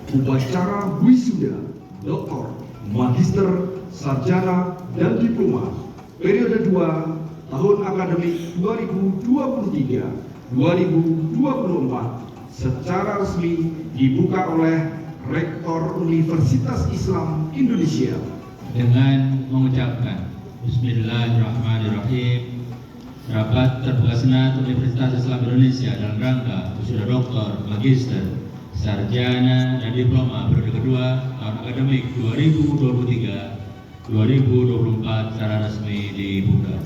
Upacara wisuda Doktor, Magister, Sarjana, dan Diploma periode 2 tahun akademik 2023-2024 secara resmi dibuka oleh Rektor Universitas Islam Indonesia dengan mengucapkan Bismillahirrahmanirrahim. Rapat terbuka Senat Universitas Islam Indonesia dalam rangka wisuda Doktor, Magister, Sarjana, dan Diploma periode kedua tahun akademik 2023-2024 secara resmi dibuka.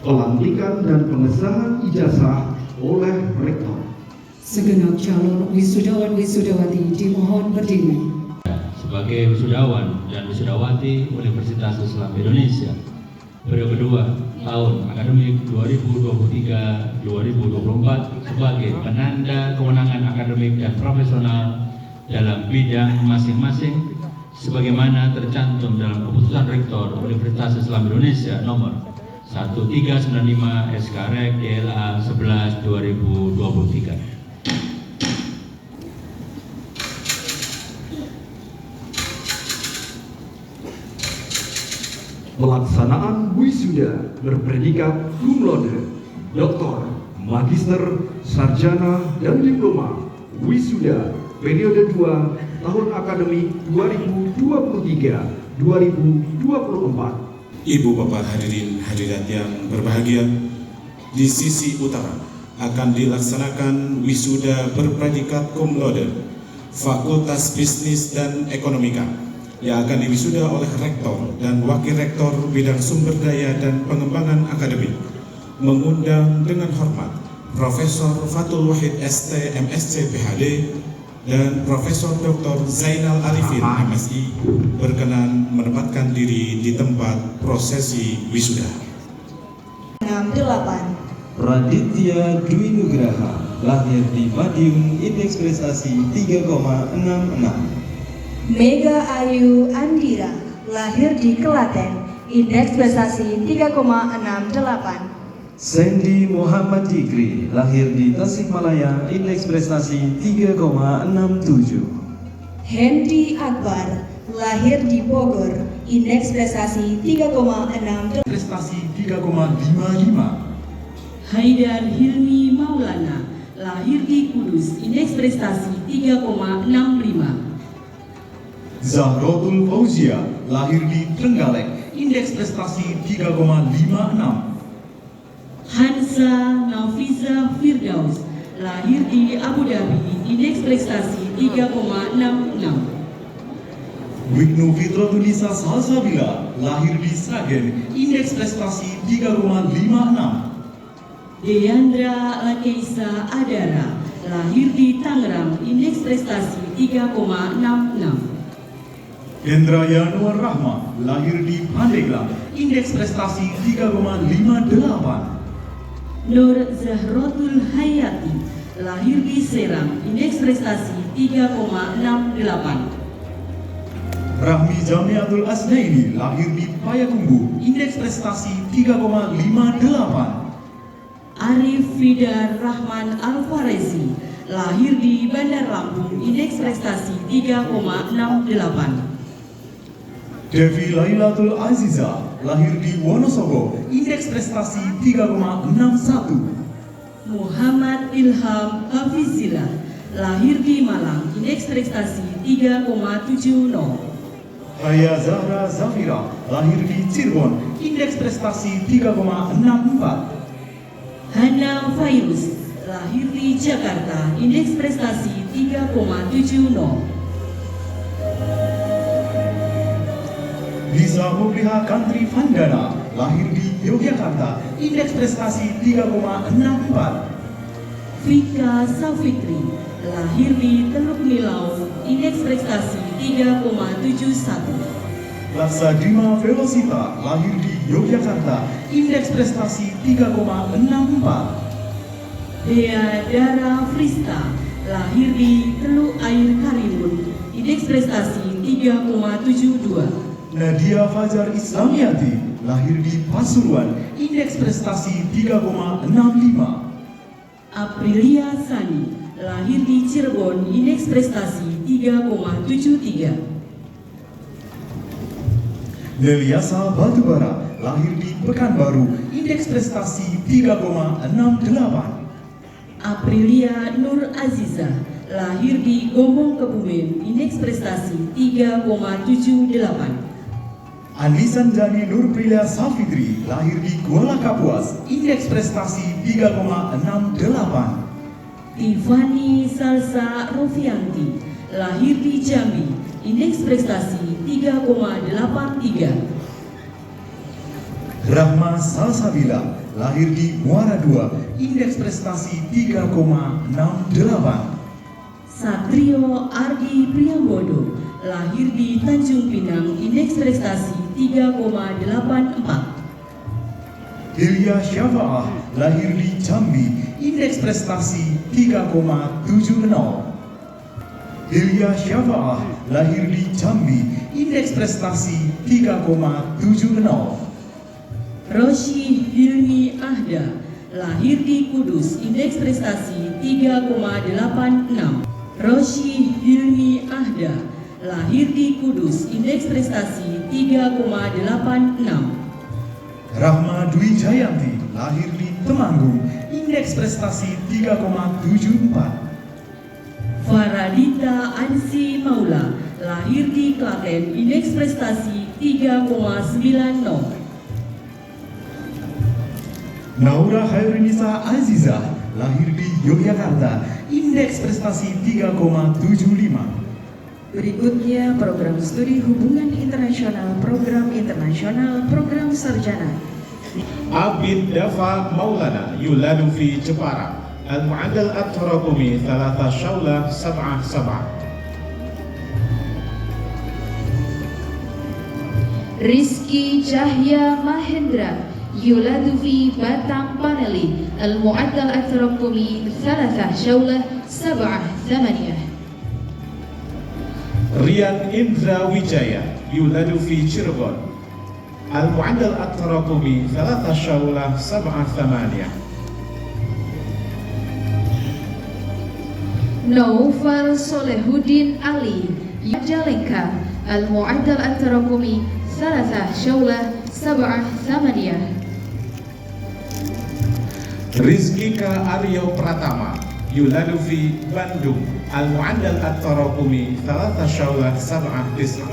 Pelantikan dan pengesahan ijazah oleh Rektor. Segenap calon wisudawan-wisudawati dimohon berdiri. Sebagai wisudawan dan wisudawati Universitas Islam Indonesia periode kedua tahun akademik 2023-2024 sebagai penanda kewenangan akademik dan profesional dalam bidang masing-masing sebagaimana tercantum dalam keputusan Rektor Universitas Islam Indonesia nomor 1395 SKREK DLA 11 2023. Pelaksanaan wisuda berpredikat cum laude, Doktor, Magister, Sarjana, dan Diploma wisuda periode 2 tahun akademik 2023-2024. Ibu Bapak hadirin hadirat yang berbahagia, di sisi utara akan dilaksanakan wisuda berpredikat cum laude Fakultas Bisnis dan Ekonomika yang akan diwisuda oleh Rektor dan Wakil Rektor bidang sumber daya dan pengembangan akademik. Mengundang dengan hormat Profesor Fatul Wahid ST MSc PhD dan Profesor Dr. Zainal Arifin MSI berkenan menempatkan diri di tempat prosesi wisuda. 68 Raditya Dwi Nugraha, lahir di Madiun, indeks prestasi 3,66. Mega Ayu Andira, lahir di Kelaten, indeks prestasi 3,68. Sandy Muhammad Dikri, lahir di Tasikmalaya, indeks prestasi 3,67. Hendy Akbar, lahir di Bogor, indeks prestasi 3,6. Prestasi 3,55. Haidar Hilmi Maulana, lahir di Kudus, indeks prestasi 3,65. Zahrotul Fauzia, lahir di Trenggalek, indeks prestasi 3,56. Hansa Nafiza Firdaus, lahir di Abu Dhabi, indeks prestasi 3,66. Wignu Fitratunisa Salsabila, lahir di Sragen, indeks prestasi 3,56. Deandra Lakeisa Adara, lahir di Tangerang, indeks prestasi 3,66. Hendra Yanuar Rahma, lahir di Pandeglang, indeks prestasi 3,58. Nur Zahrotul Hayati, lahir di Serang, indeks prestasi 3,68. Rahmi Jamiatul Asnaini, lahir di Payakumbuh, indeks prestasi 3,58. Arif Fidar Rahman Al-Farezi, lahir di Bandar Lampung, indeks prestasi 3,68. Devi Lailatul Aziza, lahir di Wonosobo, indeks prestasi 3,61. Muhammad Ilham Hafizillah, lahir di Malang, indeks prestasi 3,70. Raya Zahra Zafira, lahir di Cirebon, indeks prestasi 3,64. Hana Fairuz, lahir di Jakarta, indeks prestasi 3,70. Lisa Mubliha Kantri Vandana, lahir di Yogyakarta, indeks prestasi 3,64. Vika Safitri, lahir di Teluk Nilau, indeks prestasi 3,71. Laksadima Velocita, lahir di Yogyakarta, indeks prestasi 3,64. Dea Dara Frista, lahir di Teluk Air Karimun, indeks prestasi 3,72. Nadia Fajar Islamiati, lahir di Pasuruan, indeks prestasi 3,65. Aprilia Sani, lahir di Cirebon, indeks prestasi 3,73. Leliasa Batubara, lahir di Pekanbaru, indeks prestasi 3,68. Aprilia Nur Aziza, lahir di Gombong Kebumen, indeks prestasi 3,78. Anisan Jani Nurprilia Safitri, lahir di Kuala Kapuas, indeks prestasi 3,68. Tiffany Salsa Rofianti, lahir di Jambi, indeks prestasi 3,83. Rahma Salsabila, lahir di Muara II, indeks prestasi 3,68. Satrio Ardi Priambodo, lahir di Tanjung Pinang, indeks prestasi 3,84. Hilya Syafa'ah, lahir di Jambi, indeks prestasi 3,70. Hilya Syafa'ah, lahir di Jambi, indeks prestasi 3,70. Roshi Hilmi Ahda, lahir di Kudus, indeks prestasi 3,86. Roshi Hilmi Ahda, lahir di Kudus, indeks prestasi 3,86. Rahma Dwi Jayanti, lahir di Temanggung, indeks prestasi 3,74. Faradita Ansi Maula, lahir di Klaten, indeks prestasi 3,90. Naura Hairunisa Azizah, lahir di Yogyakarta, indeks prestasi 3,75. Berikutnya program studi hubungan internasional, program sarjana. Abid Dafa Maulana yuladu fi Jepara. Al-Mu'addal At-Tarakumi 3 Syawlah 77. Rizky Cahya Mahendra yuladu fi Batang Paneli. Al-Mu'addal At-Tarakumi 3 Syawlah 78. Rian Indra Wijaya yuladu fi Cirebon. Al-Mu'addal At-Tarakumi 3 Syawlah 78. Naufal Solehuddin Ali Majalengka. Al-Mu'addal At-Tarakumi 3 Syawlah 78. Rizkika Aryo Pratama yuladu fi Bandung. Al-Mu'addal At-Tarakumi 3 Syawlah 79.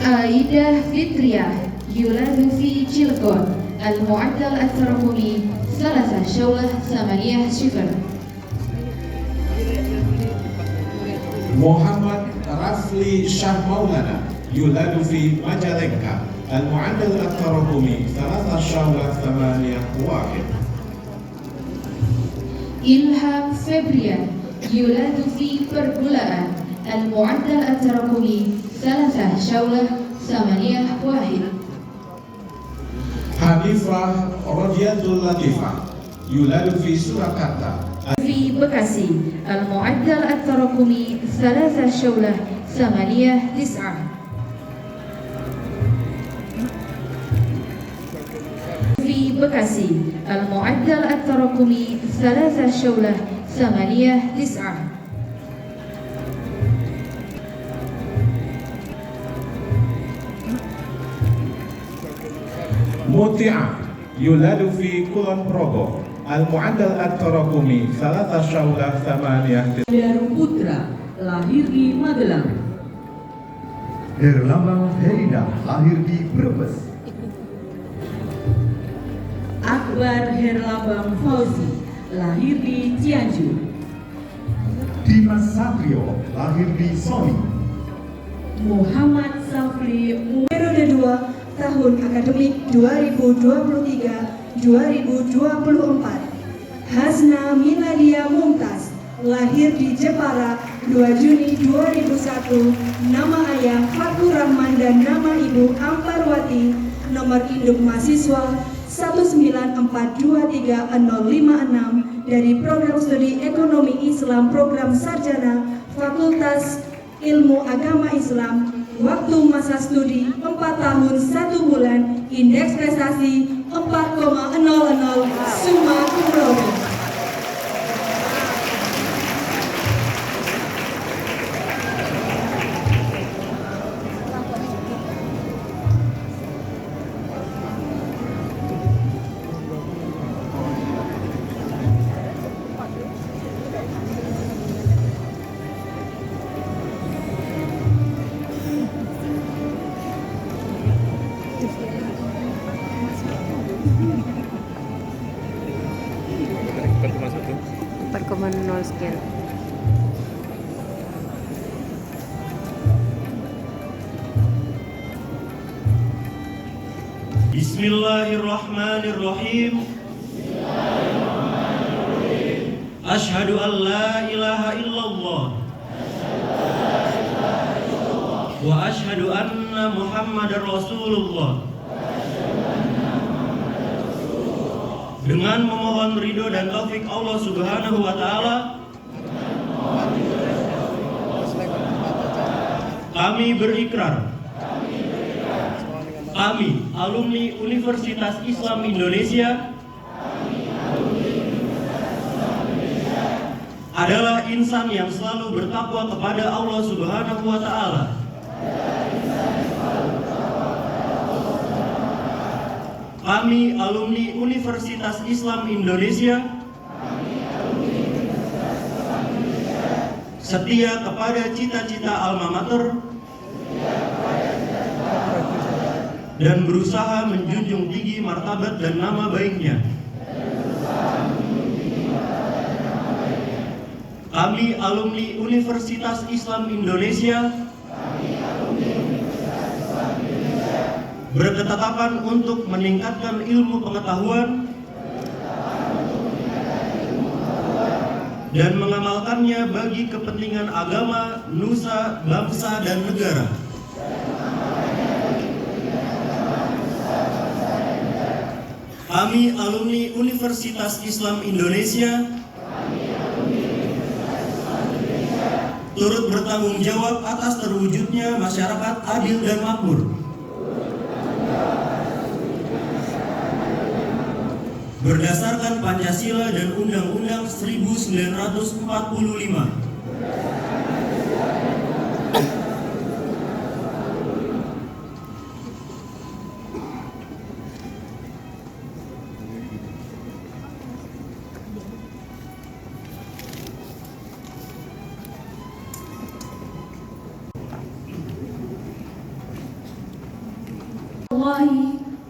Aidah Fitriah yuladu fi Cilegon. Al-Mu'addal At-Tarakumi 3 Syawlah 80. Muhammad Rafli Shah Maulana yuladu fi Majalengka. Al-Mu'addal At-Tarakumi 3 Syawlah 81. Ilham Febrian yuladu fi Pergulaan. Al-Mu'addal At-Tarakumi 3 Syawlah 81. Hanifah Rodiatul Latifah yuladu fi Surakarta. Fi Bekasi. Al-Mu'addal At-Tarakumi 3 Syawlah 89. Fi Bekasi. Al-Mu'addal At-Tarakumi 3 Syawlah 89. Muti'ah yuladu fi Kulon Progo. Al-Mu'addal At-Tarakumi 3 Syawlah 8. Daru Putra, lahir di Magelang. Herlambang Herida, lahir di Brebes. Akbar Herlambang Fauzi, lahir di Cianjur. Dimas Satrio, lahir di Soli. Muhammad Safri Periode 2 tahun akademik 2023-2024. Hasna Miladia Mumtaz, lahir di Jepara 2 Juni 2001. Nama ayah Fatur Rahman dan nama ibu Amparwati. Nomor induk mahasiswa 194236056 dari program studi Ekonomi Islam program sarjana Fakultas Ilmu Agama Islam Waktu masa studi 4 tahun 1 bulan, indeks prestasi 4,00, summa cum laude. sekian. Bismillahirrahmanirrahim. Asyhadu an la ilaha illallah wa asyhadu anna Muhammadar Rasulullah. Dengan memohon ridho dan taufik Allah Subhanahu wa taala, kami berikrar, kami alumni Universitas Islam Indonesia adalah insan yang selalu bertakwa kepada Allah Subhanahu wa taala. Kami alumni Universitas Islam Indonesia setia kepada cita-cita alma mater dan berusaha menjunjung tinggi martabat dan nama baiknya. Kami alumni Universitas Islam Indonesia berketetapan untuk meningkatkan ilmu pengetahuan dan mengamalkannya bagi kepentingan agama, nusa, bangsa, dan negara. Kami alumni Universitas Islam Indonesia turut bertanggung jawab atas terwujudnya masyarakat adil dan makmur. Berdasarkan Pancasila dan Undang-Undang 1945.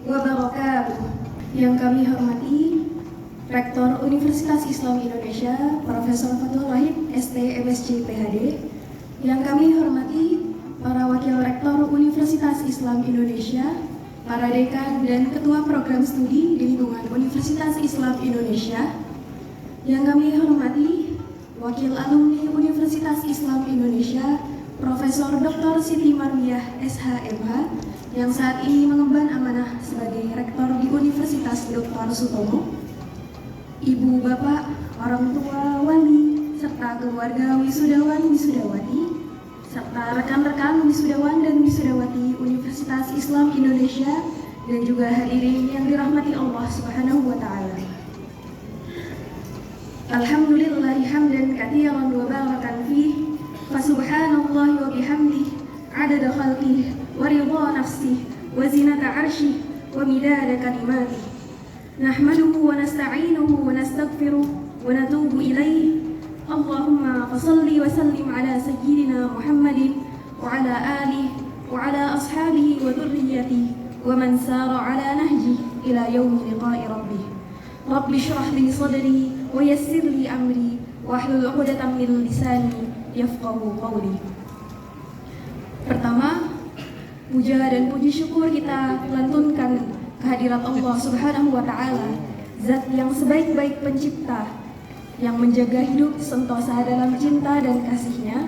Wabarakatuh. Yang kami hormati Rektor Universitas Islam Indonesia Profesor Fathul Wahid ST MSc PhD. Yang kami hormati para Wakil Rektor Universitas Islam Indonesia, para dekan dan ketua program studi di lingkungan Universitas Islam Indonesia. Yang kami hormati Wakil Alumni Universitas Islam Indonesia Profesor Dr. Siti Marwiyah SHMH yang saat ini mengemban amanah sebagai Rektor di Universitas Dr. Sutomo, Ibu, Bapak, orang tua, wali, serta keluarga wisudawan, wisudawati, serta rekan-rekan wisudawan dan wisudawati Universitas Islam Indonesia, dan juga hadirin yang dirahmati Allah Subhanahu wa Ta'ala. Alhamdulillahi hamdan katsiran wa barakan fih, fa subhanallahi wa bihamdihi adada khalqihi wa ridha nafsihi wa zinata 'arsyih wa midada kalimatihi. Nahmaduhu wa nasta'inuhu wa nastaghfiruh wa natubu ilaih. Allahumma fassalli wa sallim ala sayyidina Muhammadin wa ala alihi wa ala ashabihi wa dhurriyyatihi wa man sara ala nahjihi ila yaumi liqa'i rabbih. Rabbi shrah li sadri wa yassir li amri wa hlul 'uqdatam min lisani yafqahu qawli. Pertama, puja dan puji syukur kita lantunkan kehadirat Allah Subhanahu wa Ta'ala, Zat yang sebaik-baik pencipta, yang menjaga hidup sentosa dalam cinta dan kasih-Nya,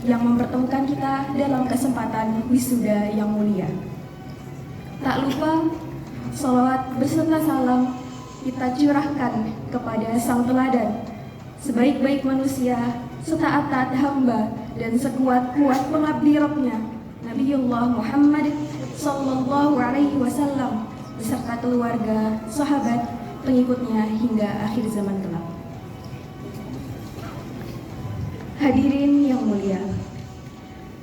yang mempertemukan kita dalam kesempatan wisuda yang mulia. Tak lupa, salawat beserta salam kita curahkan kepada Sang Teladan, sebaik-baik manusia, setaat-taat hamba, dan sekuat-kuat pengabdi Rabb-Nya, Nabiullah Muhammad Sallallahu Alaihi Wasallam beserta keluarga, sahabat, pengikutnya hingga akhir zaman kelak. Hadirin yang mulia,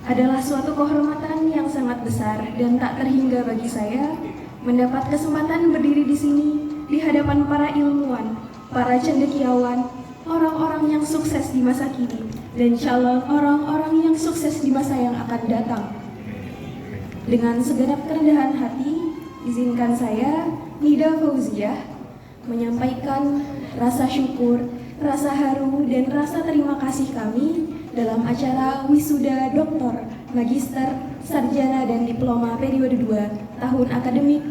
adalah suatu kehormatan yang sangat besar dan tak terhingga bagi saya mendapat kesempatan berdiri di sini di hadapan para ilmuwan, para cendekiawan, orang-orang yang sukses di masa kini, dan calon orang-orang yang sukses di masa yang akan datang. Dengan segenap kerendahan hati, izinkan saya, Nida Fauziah, menyampaikan rasa syukur, rasa haru, dan rasa terima kasih kami dalam acara Wisuda Doktor, Magister, Sarjana, dan Diploma periode 2 tahun akademik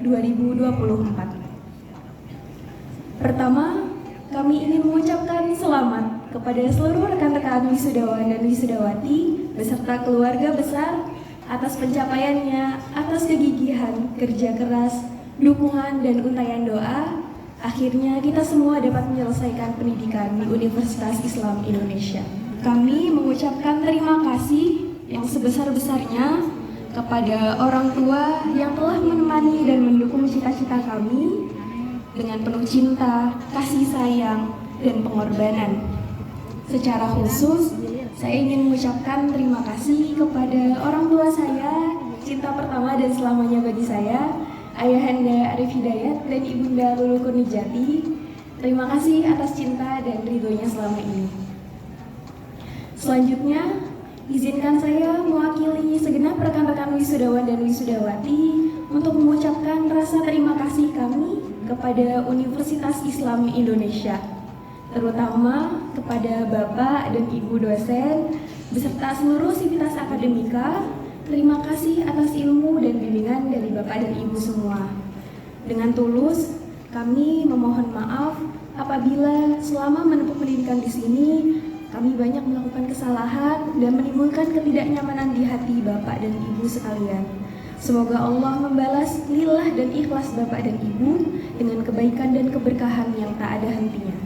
2023-2024. Pertama, kami ingin mengucapkan selamat kepada seluruh rekan-rekan wisudawan dan wisudawati beserta keluarga besar atas pencapaiannya, atas kegigihan, kerja keras, dukungan, dan untayan doa. Akhirnya kita semua dapat menyelesaikan pendidikan di Universitas Islam Indonesia. Kami mengucapkan terima kasih yang sebesar-besarnya kepada orang tua yang telah menemani dan mendukung cita-cita kami dengan penuh cinta, kasih sayang, dan pengorbanan. Secara khusus, saya ingin mengucapkan terima kasih kepada orang tua saya, cinta pertama dan selamanya bagi saya, Ayahanda Arif Hidayat dan Ibunda Lulu Kurniati. Terima kasih atas cinta dan ridhonya selama ini. Selanjutnya, izinkan saya mewakili segenap rekan-rekan wisudawan dan wisudawati untuk mengucapkan rasa terima kasih kami kepada Universitas Islam Indonesia, terutama kepada Bapak dan Ibu dosen beserta seluruh sivitas akademika. Terima kasih atas ilmu dan bimbingan dari Bapak dan Ibu semua. Dengan tulus, kami memohon maaf apabila selama menempuh pendidikan di sini kami banyak melakukan kesalahan dan menimbulkan ketidaknyamanan di hati Bapak dan Ibu sekalian. Semoga Allah membalas lillah dan ikhlas Bapak dan Ibu dengan kebaikan dan keberkahan yang tak ada hentinya.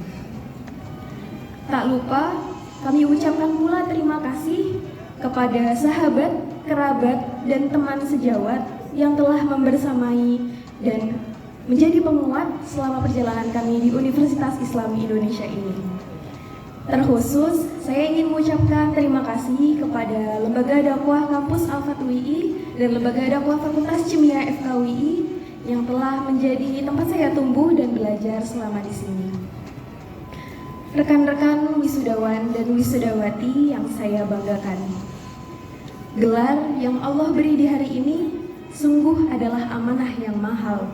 Tak lupa, kami ucapkan pula terima kasih kepada sahabat, kerabat, dan teman sejawat yang telah membersamai dan menjadi penguat selama perjalanan kami di Universitas Islam Indonesia ini. Terkhusus, saya ingin mengucapkan terima kasih kepada Lembaga Dakwah Kampus Al-Fat UI dan Lembaga Dakwah Fakultas Kimia FKUI yang telah menjadi tempat saya tumbuh dan belajar selama di sini. Rekan-rekan wisudawan dan wisudawati yang saya banggakan, gelar yang Allah beri di hari ini sungguh adalah amanah yang mahal.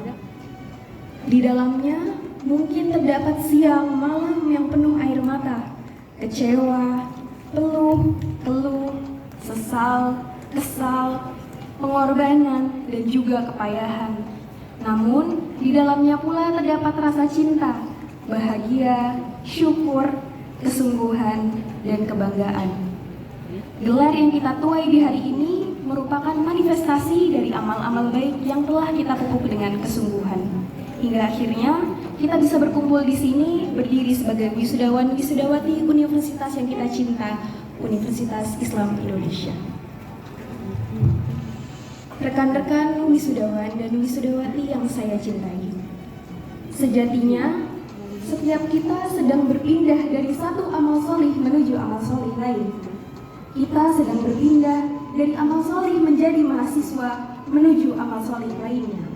Di dalamnya mungkin terdapat siang malam yang penuh air mata, kecewa, peluh, keluh, sesal, kesal, pengorbanan, dan juga kepayahan. Namun, di dalamnya pula terdapat rasa cinta, bahagia, syukur, kesungguhan, dan kebanggaan. Gelar yang kita tuai di hari ini merupakan manifestasi dari amal-amal baik yang telah kita pupuk dengan kesungguhan. Hingga akhirnya kita bisa berkumpul di sini, berdiri sebagai wisudawan-wisudawati universitas yang kita cinta, Universitas Islam Indonesia. Rekan-rekan wisudawan dan wisudawati yang saya cintai, sejatinya setiap kita sedang berpindah dari satu amal solih menuju amal solih lain. Kita sedang berpindah dari amal solih menjadi mahasiswa menuju amal solih lainnya.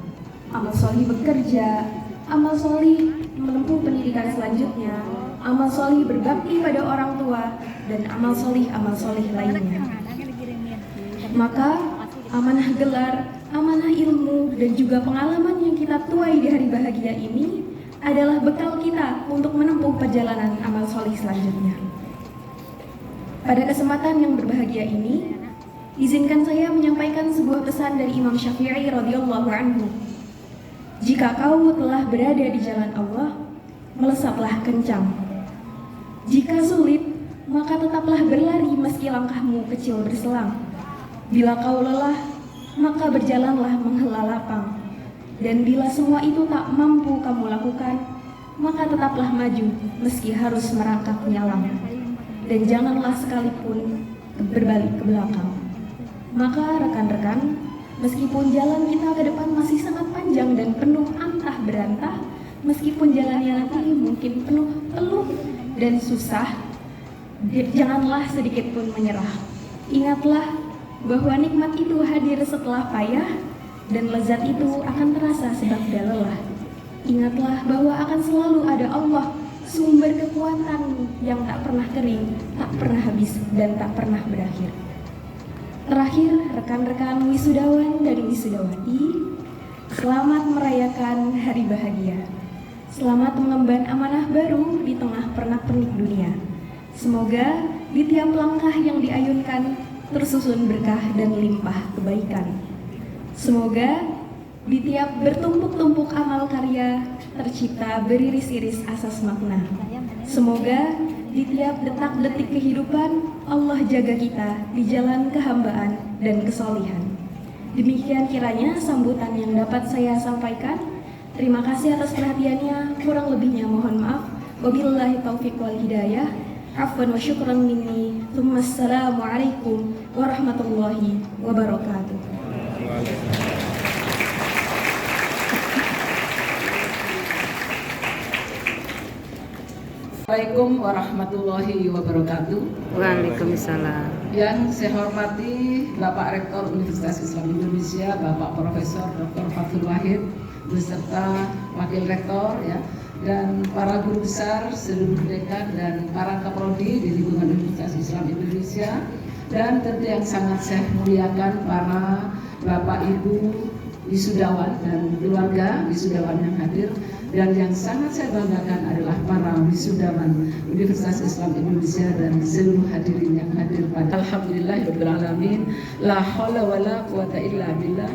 Amal solih bekerja, amal solih menempuh pendidikan selanjutnya, amal solih berbakti pada orang tua, dan amal solih lainnya. Maka amanah gelar, amanah ilmu, dan juga pengalaman yang kita tuai di hari bahagia ini adalah bekal kita untuk menempuh perjalanan amal solih selanjutnya. Pada kesempatan yang berbahagia ini, izinkan saya menyampaikan sebuah pesan dari Imam Syafi'i radhiyallahu anhu. Jika kau telah berada di jalan Allah, melesatlah kencang. Jika sulit, maka tetaplah berlari meski langkahmu kecil berselang. Bila kau lelah, maka berjalanlah menghela lapang. Dan bila semua itu tak mampu kamu lakukan, maka tetaplah maju meski harus merangkak nyalang. Dan janganlah sekalipun berbalik ke belakang. Maka rekan-rekan, meskipun jalan kita ke depan masih sangat panjang dan penuh antah berantah, meskipun jalannya nanti mungkin penuh peluh dan susah, janganlah sedikit pun menyerah. Ingatlah bahwa nikmat itu hadir setelah payah dan lezat itu akan terasa sebabda lelah. Ingatlah bahwa akan selalu ada Allah, sumber kekuatan yang tak pernah kering, tak pernah habis, dan tak pernah berakhir. Terakhir, rekan-rekan wisudawan dan wisudawati, selamat merayakan hari bahagia. Selamat mengemban amanah baru di tengah pernak-pernik dunia. Semoga di tiap langkah yang diayunkan tersusun berkah dan limpah kebaikan. Semoga di tiap bertumpuk-tumpuk amal karya tercipta beriris-iris asas makna. Semoga di tiap detak-detik kehidupan Allah jaga kita di jalan kehambaan dan kesolihan. Demikian kiranya sambutan yang dapat saya sampaikan. Terima kasih atas perhatiannya. Kurang lebihnya mohon maaf. Wabillahi taufiq wal hidayah. Afwan wa syukran minni. Assalamualaikum warahmatullahi wabarakatuh. Assalamualaikum warahmatullahi wabarakatuh. Waalaikumsalam. Yang saya hormati Bapak Rektor Universitas Islam Indonesia, Bapak Profesor Dr. Fathul Wahid, beserta Wakil Rektor, ya, dan para guru besar, seluruh dekan dan para kaprodi di lingkungan Universitas Islam Indonesia, dan tentu yang sangat saya muliakan para Bapak Ibu wisudawan dan keluarga wisudawan yang hadir, dan yang sangat saya banggakan adalah para wisudawan Universitas Islam Indonesia dan seluruh hadirin yang hadir pada Alhamdulillahirabbil alamin, la haula wala quwata illa billah.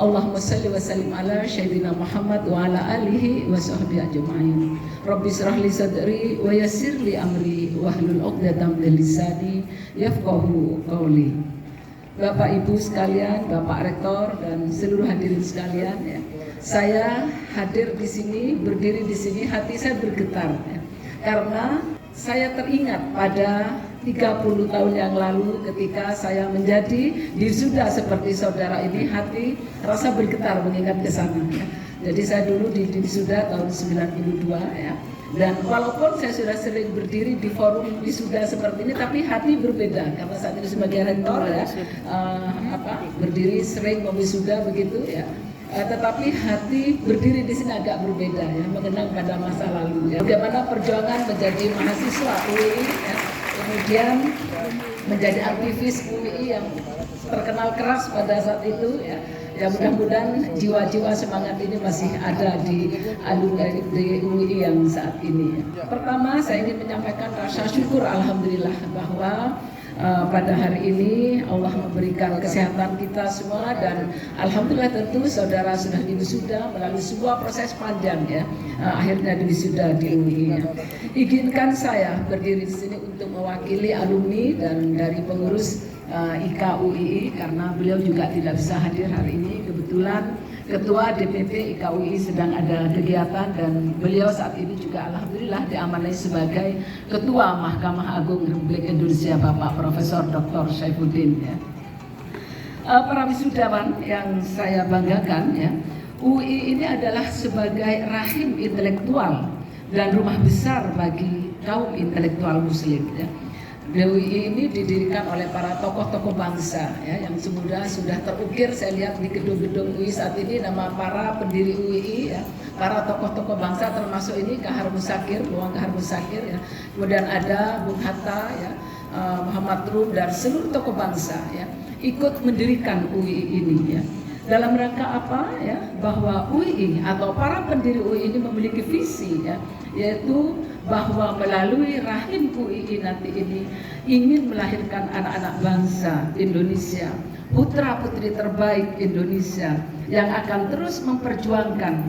Allahumma salli wa sallim ala sayyidina Muhammad wa ala alihi wa sahbihi ajma'in. Rabbi shrah li sadri wa yassir li amri wahlul 'uqdatam min lisani yafqahu qawli. Bapak Ibu sekalian, Bapak Rektor dan seluruh hadirin sekalian, ya. Saya hadir di sini, berdiri di sini, hati saya bergetar, ya. Karena saya teringat pada 30 tahun yang lalu ketika saya menjadi wisuda seperti saudara ini, hati rasa bergetar mengingat ke sana, ya. Jadi saya dulu di wisuda tahun 92, ya. Dan walaupun saya sudah sering berdiri di forum wisuda seperti ini, tapi hati berbeda karena saat ini sebagai rektor, ya, berdiri sering mewisuda begitu, ya. Tetapi hati berdiri di sini agak berbeda, ya, mengenang pada masa lalu, ya. Bagaimana perjuangan menjadi mahasiswa UI, ya, kemudian menjadi aktivis UI yang terkenal keras pada saat itu, ya. Ya, mudah-mudahan jiwa-jiwa semangat ini masih ada di alumni di UI yang saat ini. Pertama, saya ingin menyampaikan rasa syukur alhamdulillah bahwa pada hari ini Allah memberikan kesehatan kita semua, dan alhamdulillah tentu saudara sudah diwisuda melalui sebuah proses panjang, ya, akhirnya diwisuda di UI. Izinkan saya berdiri di sini untuk mewakili alumni dan dari pengurus IKUII karena beliau juga tidak bisa hadir hari ini. Kebetulan Ketua DPP IKUII sedang ada kegiatan dan beliau saat ini juga alhamdulillah diamanai sebagai Ketua Mahkamah Agung Republik Indonesia, Bapak Profesor Dr. Saifuddin, ya. Para wisudawan yang saya banggakan, ya, UI ini adalah sebagai rahim intelektual dan rumah besar bagi kaum intelektual muslim, ya. UI ini didirikan oleh para tokoh-tokoh bangsa, ya, yang sudah terukir saya lihat di gedung-gedung UI saat ini nama para pendiri UI, ya, para tokoh-tokoh bangsa termasuk ini Kahar Musakir, Luang Kahar Musakir, ya. Kemudian ada Bung Hatta, ya, Muhammad Rum dan seluruh tokoh bangsa, ya, ikut mendirikan UI ini, ya. Dalam rangka apa, ya, bahwa UI atau para pendiri UI ini memiliki visi, ya, yaitu bahwa melalui rahim UI nanti ini ingin melahirkan anak-anak bangsa Indonesia, putra-putri terbaik Indonesia yang akan terus memperjuangkan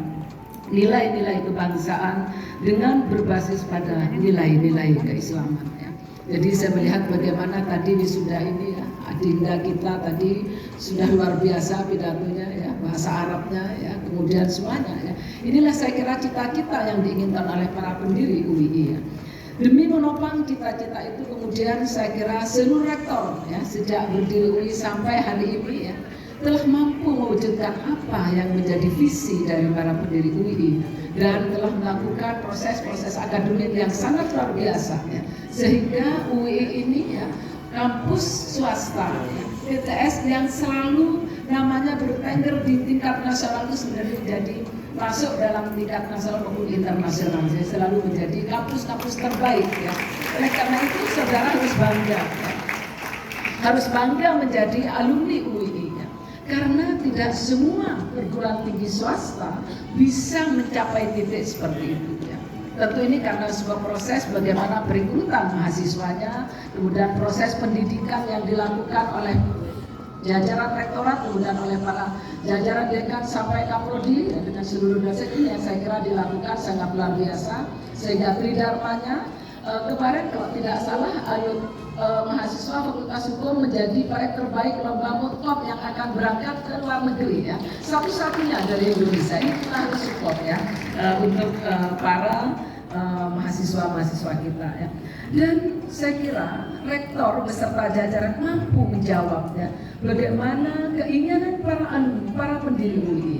nilai-nilai kebangsaan dengan berbasis pada nilai-nilai keislaman, ya. Jadi saya melihat bagaimana tadi wisuda ini, ya, adinda kita tadi sudah luar biasa pidatonya, ya, bahasa Arabnya, ya, kemudian semuanya, ya. Inilah saya kira cita-cita yang diinginkan oleh para pendiri UI, ya. Demi menopang cita-cita itu kemudian saya kira seluruh rektor ya sejak berdiri UI sampai hari ini ya telah mampu mewujudkan apa yang menjadi visi dari para pendiri UI dan telah melakukan proses-proses akademik yang sangat luar biasa ya. Sehingga UI ini ya kampus swasta ya, PTS yang selalu namanya bertengger di tingkat nasional itu sebenarnya menjadi masuk dalam tingkat nasional maupun internasional. Jadi selalu menjadi kampus-kampus terbaik ya. Oleh karena itu saudara harus bangga ya. Harus bangga menjadi alumni UI ya. Karena tidak semua perguruan tinggi swasta bisa mencapai titik seperti itu ya. Tentu ini karena sebuah proses bagaimana perekrutan mahasiswanya, kemudian proses pendidikan yang dilakukan oleh jajaran rektorat, kemudian oleh para jajaran dekan sampai kaprodi ya, dengan seluruh dosen ini yang saya kira dilakukan sangat luar biasa. Sehingga tridharmanya kemarin kalau tidak salah mahasiswa Fakultas Hukum menjadi proyek terbaik lomba Mutkom yang akan berangkat ke luar negeri ya. Satu-satunya dari Indonesia. Ini kita harus support ya untuk para mahasiswa-mahasiswa kita ya. Dan saya kira rektor beserta jajaran mampu menjawab ya bagaimana keinginan para alumni, para pendiri UI.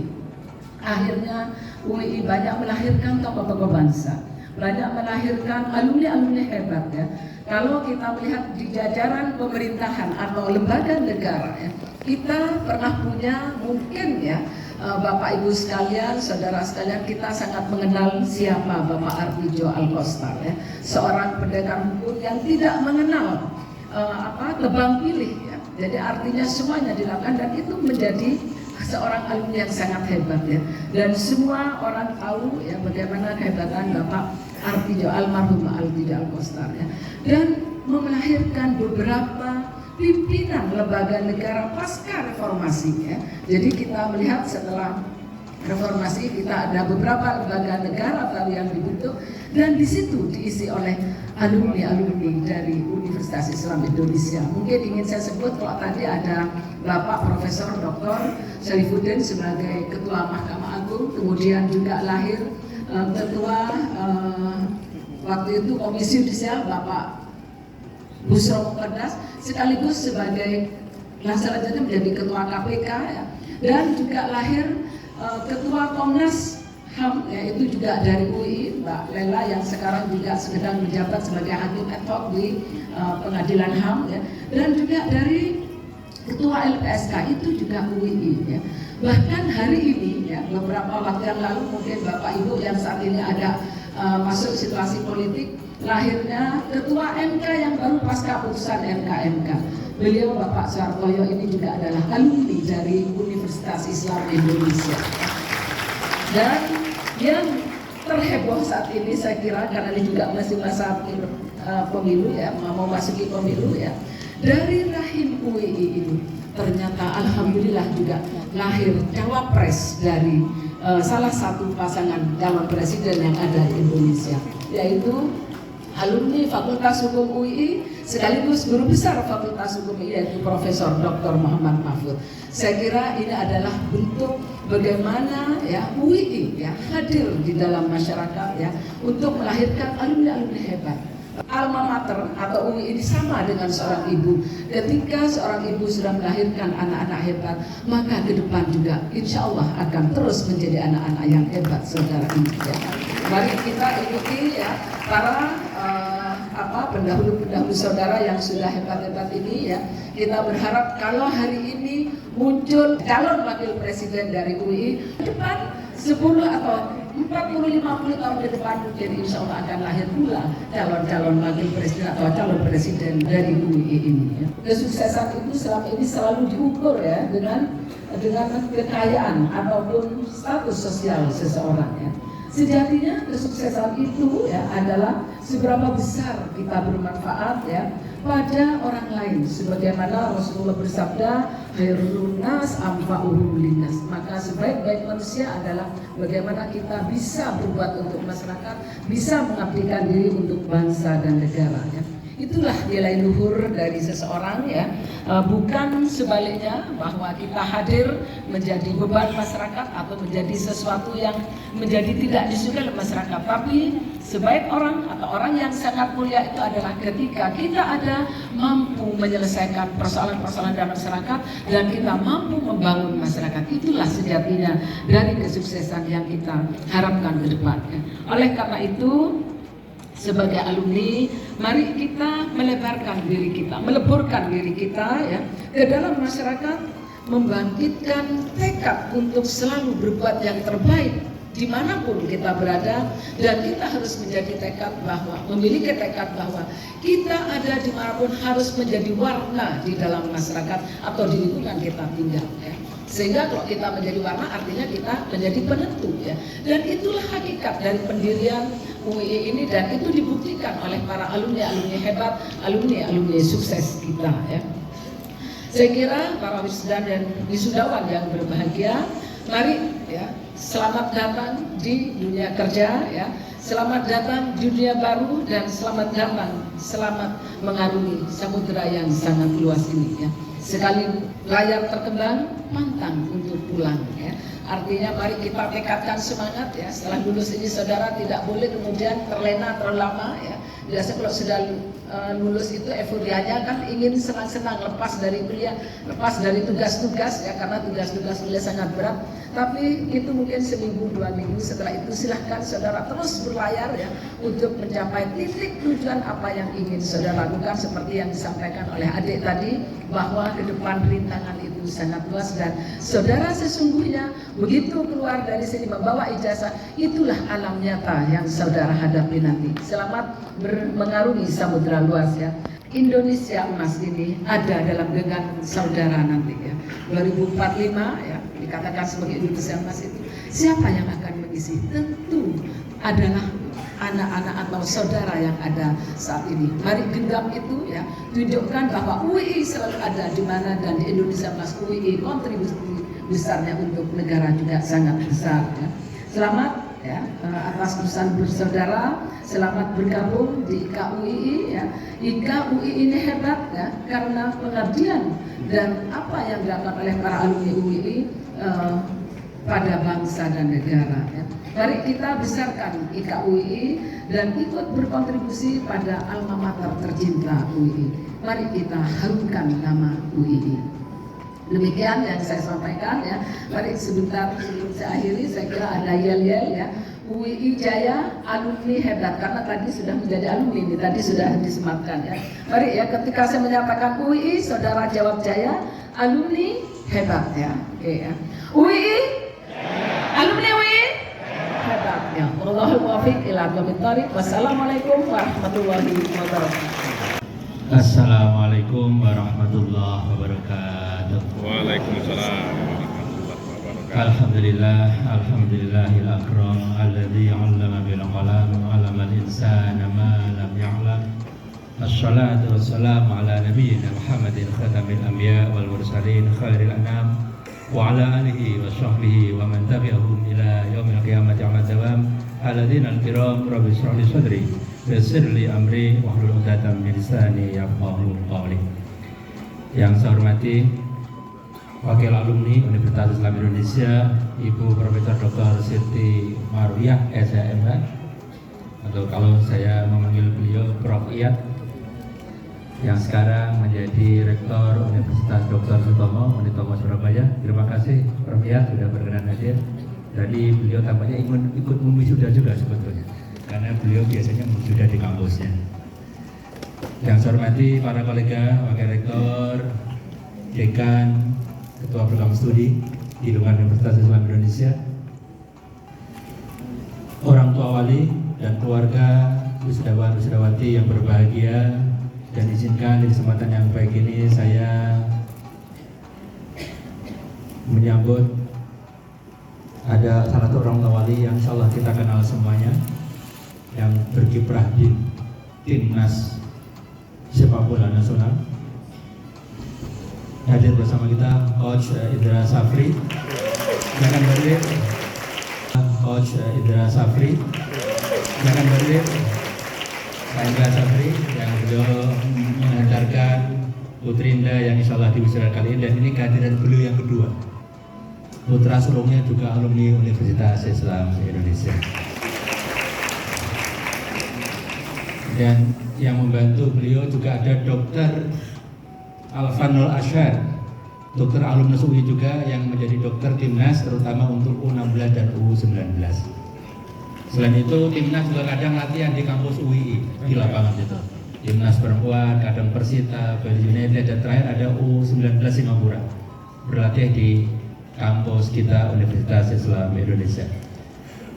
Akhirnya UI banyak melahirkan tokoh-tokoh bangsa, banyak melahirkan alumni-alumni hebat ya. Kalau kita melihat di jajaran pemerintahan atau lembaga negara ya, kita pernah punya mungkin ya Bapak Ibu sekalian, saudara sekalian, kita sangat mengenal siapa Bapak Artijo Alkostar ya, seorang pendekar hukum yang tidak mengenal tebang pilih ya. Jadi artinya semuanya dilakukan dan itu menjadi seorang alumni yang sangat hebat ya. Dan semua orang tahu ya bagaimana kehebatan Bapak Artijo, almarhum Artijo Alkostar ya. Dan melahirkan beberapa pimpinan lembaga negara pasca reformasi ya. Jadi kita melihat setelah reformasi kita ada beberapa lembaga negara baru yang dibentuk dan di situ diisi oleh alumni-alumni dari Universitas Islam Indonesia. Mungkin ingin saya sebut kalau tadi ada Bapak Profesor Dr. Syarifuddin sebagai Ketua Mahkamah Agung, kemudian juga lahir Ketua waktu itu Komisi Yudisial Bapak Busro Muqaddas sekaligus sebagai selanjutnya menjadi Ketua KPK ya. Dan juga lahir Ketua Komnas HAM yaitu juga dari UI Mbak Lela yang sekarang juga sedang menjabat sebagai hakim ad hoc di Pengadilan HAM ya. Dan juga dari Ketua LPSK itu juga UI ya. Bahkan hari ini ya beberapa waktu yang lalu mungkin Bapak Ibu yang saat ini ada masuk situasi politik, lahirnya Ketua MK yang baru pasca putusan MK. Beliau Bapak Suhartoyo ini juga adalah alumni dari Universitas Islam Indonesia. Dan yang terheboh saat ini saya kira karena ini juga masih masa pemilu ya, mau masuki pemilu ya. Dari rahim UI ini ternyata alhamdulillah juga lahir cawapres dari salah satu pasangan calon presiden yang ada di Indonesia, yaitu alumni Fakultas Hukum UI sekaligus guru besar Fakultas Hukum UI yaitu Profesor Dr. Muhammad Mahfud. Saya kira ini adalah bentuk bagaimana ya UI ya hadir di dalam masyarakat ya untuk melahirkan alumni-alumni hebat. Alma mater atau UI ini sama dengan seorang ibu. Ketika seorang ibu sudah melahirkan anak-anak hebat, maka ke depan juga insya Allah akan terus menjadi anak-anak yang hebat, saudara ini ya. Mari kita ikuti ya para pendahulu-pendahulu saudara yang sudah hebat-hebat ini ya. Kita berharap kalau hari ini muncul calon wakil presiden dari UI, depan 10 atau 40-50 tahun ke depan mungkin insya Allah akan lahir pula calon-calon wakil presiden atau calon presiden dari UI ini ya. Kesuksesan itu selama ini selalu diukur ya dengan kekayaan ataupun status sosial seseorang ya. Sejatinya kesuksesan itu ya adalah seberapa besar kita bermanfaat ya pada orang lain, sebagaimana Rasulullah bersabda, khairun nas anfa'uhum linnas. Maka sebaik-baik manusia adalah bagaimana kita bisa berbuat untuk masyarakat, bisa mengabdikan diri untuk bangsa dan negara ya. Itulah nilai luhur dari seseorang ya, bukan sebaliknya bahwa kita hadir menjadi beban masyarakat atau menjadi sesuatu yang menjadi tidak disukai oleh masyarakat, tapi Sebaik orang atau orang yang sangat mulia itu adalah ketika kita ada mampu menyelesaikan persoalan-persoalan dalam masyarakat dan kita mampu membangun masyarakat. Itulah sejatinya dari kesuksesan yang kita harapkan ke depan. Oleh karena itu, sebagai alumni, mari kita melebarkan diri kita, meleburkan diri kita ya ke dalam masyarakat, membangkitkan tekad untuk selalu berbuat yang terbaik dimanapun kita berada, dan kita harus menjadi tekad bahwa memiliki tekad bahwa kita ada dimanapun harus menjadi warna di dalam masyarakat atau di lingkungan kita tinggal ya. Sehingga kalau kita menjadi warna artinya kita menjadi penentu ya. Dan itulah hakikat dari pendirian UII ini, dan itu dibuktikan oleh para alumni-alumni hebat, alumni-alumni sukses kita ya. Saya kira para wisuda dan wisudawan yang berbahagia, mari ya, selamat datang di dunia kerja ya. Selamat datang di dunia baru, dan selamat datang, selamat mengarungi samudera yang sangat luas ini ya. Sekali layar terkembang, pantang untuk pulang ya. Artinya mari kita tekadkan semangat ya. Setelah lulus ini saudara tidak boleh kemudian terlena terlalu lama ya. Biasa kalau sudah lulus itu euforianya kan ingin senang-senang, lepas dari kuliah, lepas dari tugas-tugas ya, karena tugas-tugas kuliah sangat berat. Tapi itu mungkin seminggu, 2 minggu, setelah itu silahkan saudara terus berlayar ya untuk mencapai titik tujuan apa yang ingin saudara lakukan, seperti yang disampaikan oleh adik tadi bahwa ke depan rintangan itu sangat luas, dan saudara sesungguhnya begitu keluar dari sini membawa ijazah, itulah alam nyata yang saudara hadapi nanti. Selamat mengarungi samudera luas ya. Indonesia emas ini ada dalam genggaman saudara nanti ya. 2045 ya dikatakan sebagai Indonesia emas itu. Siapa yang akan mengisi? Tentu adalah anak-anak atau saudara yang ada saat ini. Mari genggam itu ya, tunjukkan bahwa UII selalu ada di mana, dan di Indonesia emas UII kontribusi besarnya untuk negara juga sangat besar ya. Selamat ya atas perusahaan bersaudara, selamat bergabung di IKA UII ya. IKA UII ini hebat ya karena pengabdian dan apa yang dilakukan oleh para alumni UII pada bangsa dan negara ya. Mari kita besarkan IKA UII dan ikut berkontribusi pada alma mater tercinta UII. Mari kita harumkan nama UII. Demikian yang saya sampaikan ya. Mari sebentar sebelum saya akhiri, saya kira ada yel-yel ya. UII Jaya, alumni hebat, karena tadi sudah menjadi alumni ini, tadi sudah disematkan ya. Mari ya, ketika saya menyatakan UII, saudara jawab Jaya, alumni hebat ya. Oke ya. UII, alumni UII hebat ya. Wallahul muwaffiq ila aqwamit thoriq. Wassalamualaikum warahmatullahi wabarakatuh. Assalamualaikum warahmatullahi wabarakatuh. Waalaikumsalam. Alhamdulillah, alhamdulillahil akram alladzi 'allama bil qalam 'allamal insana ma lam ya'lam. Assalatu wassalamu ala nabiyyina Muhammadin khatamil anbiya wal mursalin khairil anam wa ala alihi wa sahbihi wa man tabi'ahum ila yaumil qiyamati wa dawam. Alladzina al-kiram rabbi shrah li sadri yassir li amri wahlul 'uqdatam min lisani yafqahu qawli. Yang saya hormati Wakil Alumni Universitas Islam Indonesia, Ibu Profesor Dr. Siti Marwiyah SHMH, atau kalau saya memanggil beliau Prof. Iyad, yang sekarang menjadi Rektor Universitas Dr. Sutomo Manitomo Surabaya. Terima kasih Prof. Iyad sudah berkenan hadir. Jadi beliau tampaknya ikut memwisuda juga sebetulnya, karena beliau biasanya memwisuda di kampusnya. Yang saya hormati para kolega, Wakil Rektor, Dekan, Ketua Program Studi di lingkungan Universitas Islam Indonesia, orang tua wali dan keluarga wisudawan wisudawati yang berbahagia, dan izinkan di kesempatan yang baik ini saya menyambut ada salah satu orang tua wali yang insya Allah kita kenal semuanya, yang berkiprah di timnas sepak bola nasional. Hadir bersama kita Coach Indra Safri. Jangan berdiri. Coach Indra Safri. Jangan berdiri. Pak Indra Safri yang beliau mengantarkan Putri Indah yang insya Allah di wisuda kali ini, dan ini kehadiran beliau yang kedua. Putra sulungnya juga alumni Universitas Islam Indonesia. Dan yang membantu beliau juga ada Dr. Alfanul Asyar, dokter alumnus UI juga yang menjadi dokter timnas terutama untuk U16 dan U19. Selain itu timnas juga kadang latihan di kampus UI di lapangan itu. Timnas perempuan, kadang Persita, Bali United, dan terakhir ada U19 Singapura berlatih di kampus kita Universitas Islam Indonesia.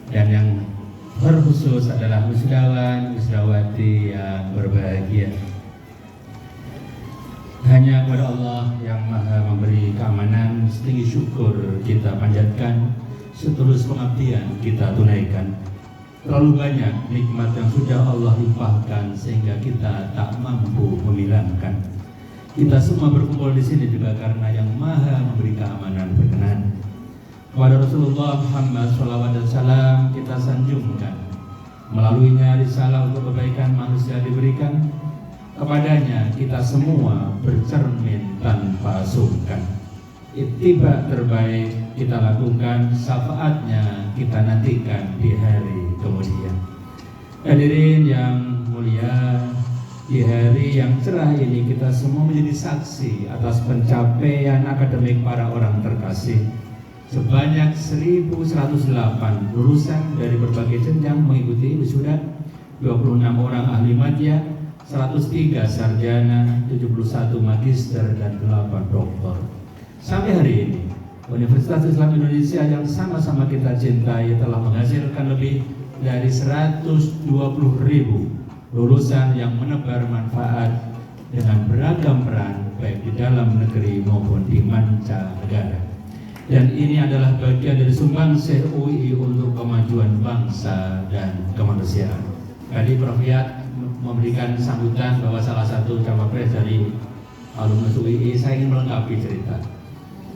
Dan yang terkhusus adalah wisudawan, wisudawati yang berbahagia. Hanya kepada Allah yang Maha memberi keamanan, setinggi syukur kita panjatkan, setulus pengabdian kita tunaikan. Terlalu banyak nikmat yang sudah Allah limpahkan sehingga kita tak mampu memilangkan. Kita semua berkumpul di sini juga karena yang Maha memberi keamanan berkenan. Kepada Rasulullah Muhammad SAW kita sanjungkan, melaluinya risalah untuk kebaikan manusia diberikan. Kepadanya kita semua bercermin tanpa sungkan. Ittiba terbaik kita lakukan, syafaatnya kita nantikan di hari kemudian. Hadirin yang mulia, di hari yang cerah ini kita semua menjadi saksi atas pencapaian akademik para orang terkasih. Sebanyak 1.108 lulusan dari berbagai jenjang mengikuti wisuda, 26 orang ahli madya, 103 sarjana, 71 magister, dan 8 doktor. Sampai hari ini, Universitas Islam Indonesia yang sama-sama kita cintai telah menghasilkan lebih dari 120.000 lulusan yang menebar manfaat dengan beragam peran baik di dalam negeri maupun di mancanegara. Dan ini adalah bagian dari sumbangsih UI untuk kemajuan bangsa dan kemanusiaan. Tadi Prof. Yat memberikan sambutan bahwa salah satu cawapres dari alumnus UI. Saya ingin melengkapi cerita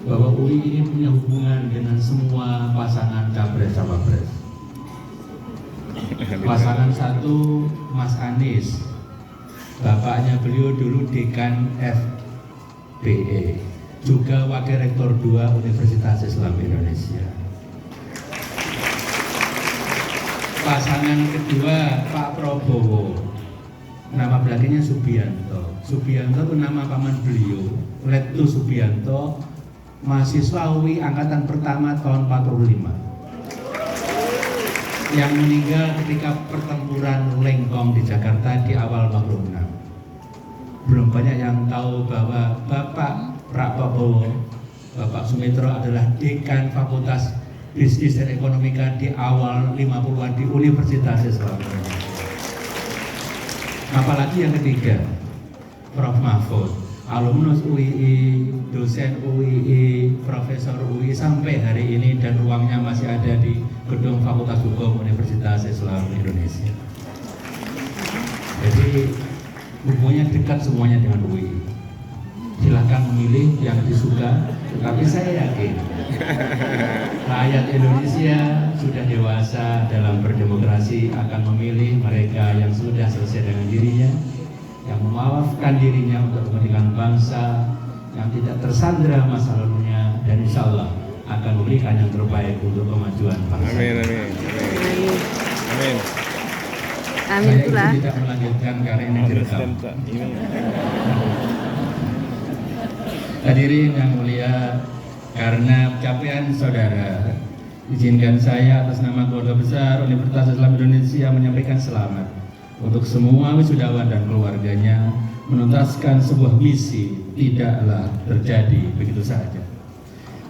bahwa UI ini punya hubungan dengan semua pasangan capres-cawapres. Pasangan satu Mas Anies, bapaknya beliau dulu dekan FBE, juga wakil rektor 2 Universitas Islam Indonesia. Pasangan kedua Pak Prabowo, nama belakangnya Subianto. Subianto itu nama paman beliau, Letus Subianto, mahasiswa UI angkatan pertama tahun 45, yang meninggal ketika pertempuran Lengkong di Jakarta di awal 46. Belum banyak yang tahu bahwa Bapak Prabowo, Bapak Sumitro adalah dekan Fakultas Bisnis dan Ekonomika di awal 50-an di Universitas Islam Indonesia. Apalagi yang ketiga, Prof. Mahfud, alumnus UII, dosen UII, profesor UII sampai hari ini, dan ruangnya masih ada di gedung Fakultas Hukum Universitas Islam Indonesia. Jadi hubungannya dekat semuanya dengan UII. Silahkan memilih yang disuka, tapi saya yakin rakyat Indonesia sudah dewasa dalam berdemokrasi akan memilih mereka yang sudah selesai dengan dirinya, yang memaafkan dirinya untuk kepentingan bangsa, yang tidak tersandra masa lalunya, dan insya Allah akan memberikan yang terbaik untuk kemajuan bangsa. Amin, amin, amin. Amin. Amin pula. Saya tidak melanjutkan karena ini direkam. Hadirin yang mulia, karena capaian saudara, izinkan saya atas nama keluarga besar Universitas Islam Indonesia menyampaikan selamat untuk semua wisudawan dan keluarganya. Menuntaskan sebuah misi tidaklah terjadi begitu saja.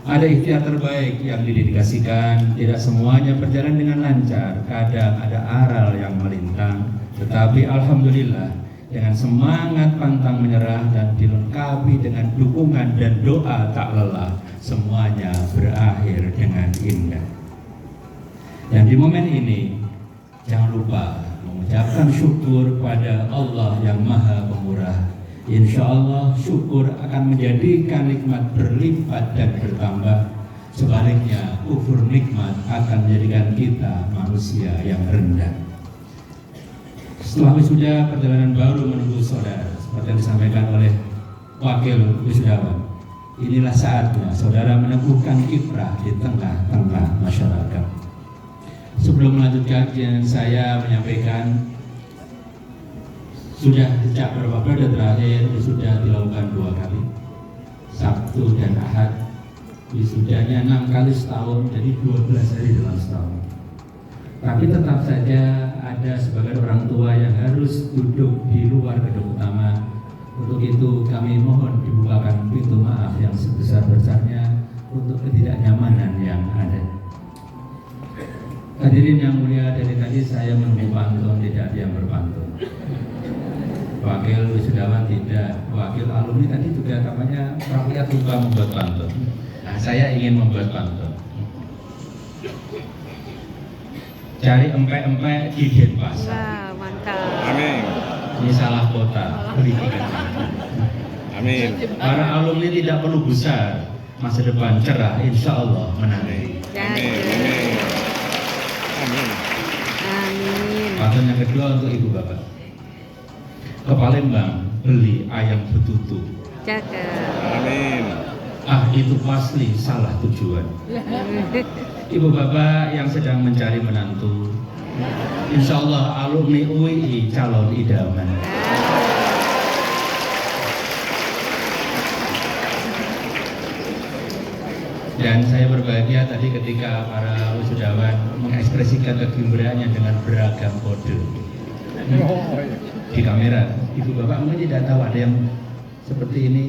Ada ikhtiar terbaik yang didedikasikan, tidak semuanya berjalan dengan lancar, kadang ada aral yang melintang, tetapi alhamdulillah dengan semangat pantang menyerah dan dilengkapi dengan dukungan dan doa tak lelah, semuanya berakhir dengan indah. Dan di momen ini jangan lupa mengucapkan syukur kepada Allah yang Maha Pemurah. Insya Allah syukur akan menjadikan nikmat berlipat dan bertambah. Sebaliknya kufur nikmat akan menjadikan kita manusia yang rendah. Setelah wisuda, perjalanan baru menunggu saudara, seperti yang disampaikan oleh wakil wisudawan. Inilah saatnya saudara meneguhkan kiprah di tengah-tengah masyarakat. Sebelum melanjutkan kajian, saya menyampaikan Sudah sejak beberapa periode terakhir sudah dilakukan 2 kali, Sabtu dan Ahad. Wisudanya 6 kali setahun, jadi 12 hari dalam setahun. Tapi tetap saja ada sebagian orang tua yang harus duduk di luar gedung utama. Untuk itu kami mohon dibukakan pintu maaf yang sebesar-besarnya untuk ketidaknyamanan yang ada. Hadirin yang mulia, dari tadi saya menunggu pantun, tidak ada yang berpantun. Wakil wisudawan tidak, wakil alumni tadi juga namanya rakyat lupa membuat pantun. Nah, saya ingin membuat pantun. Cari empek-empek di Denpasar. Wah, mantap. Amin. Ini salah kota. Amin. Para alumni tidak perlu besar, masa depan cerah, insya Allah menang. Amin. Amin. Amin. Amin. Pantun yang kedua untuk ibu bapak. Ke Palembang beli ayam betutu. Cakep. Amin. Ah, itu pasti salah tujuan. Ibu bapak yang sedang mencari menantu, insya Allah alumni UII calon idaman. Dan saya berbahagia tadi ketika para wisudawan mengekspresikan kegembiraannya dengan beragam kode di kamera. Ibu bapak mungkin tidak tahu ada yang seperti ini.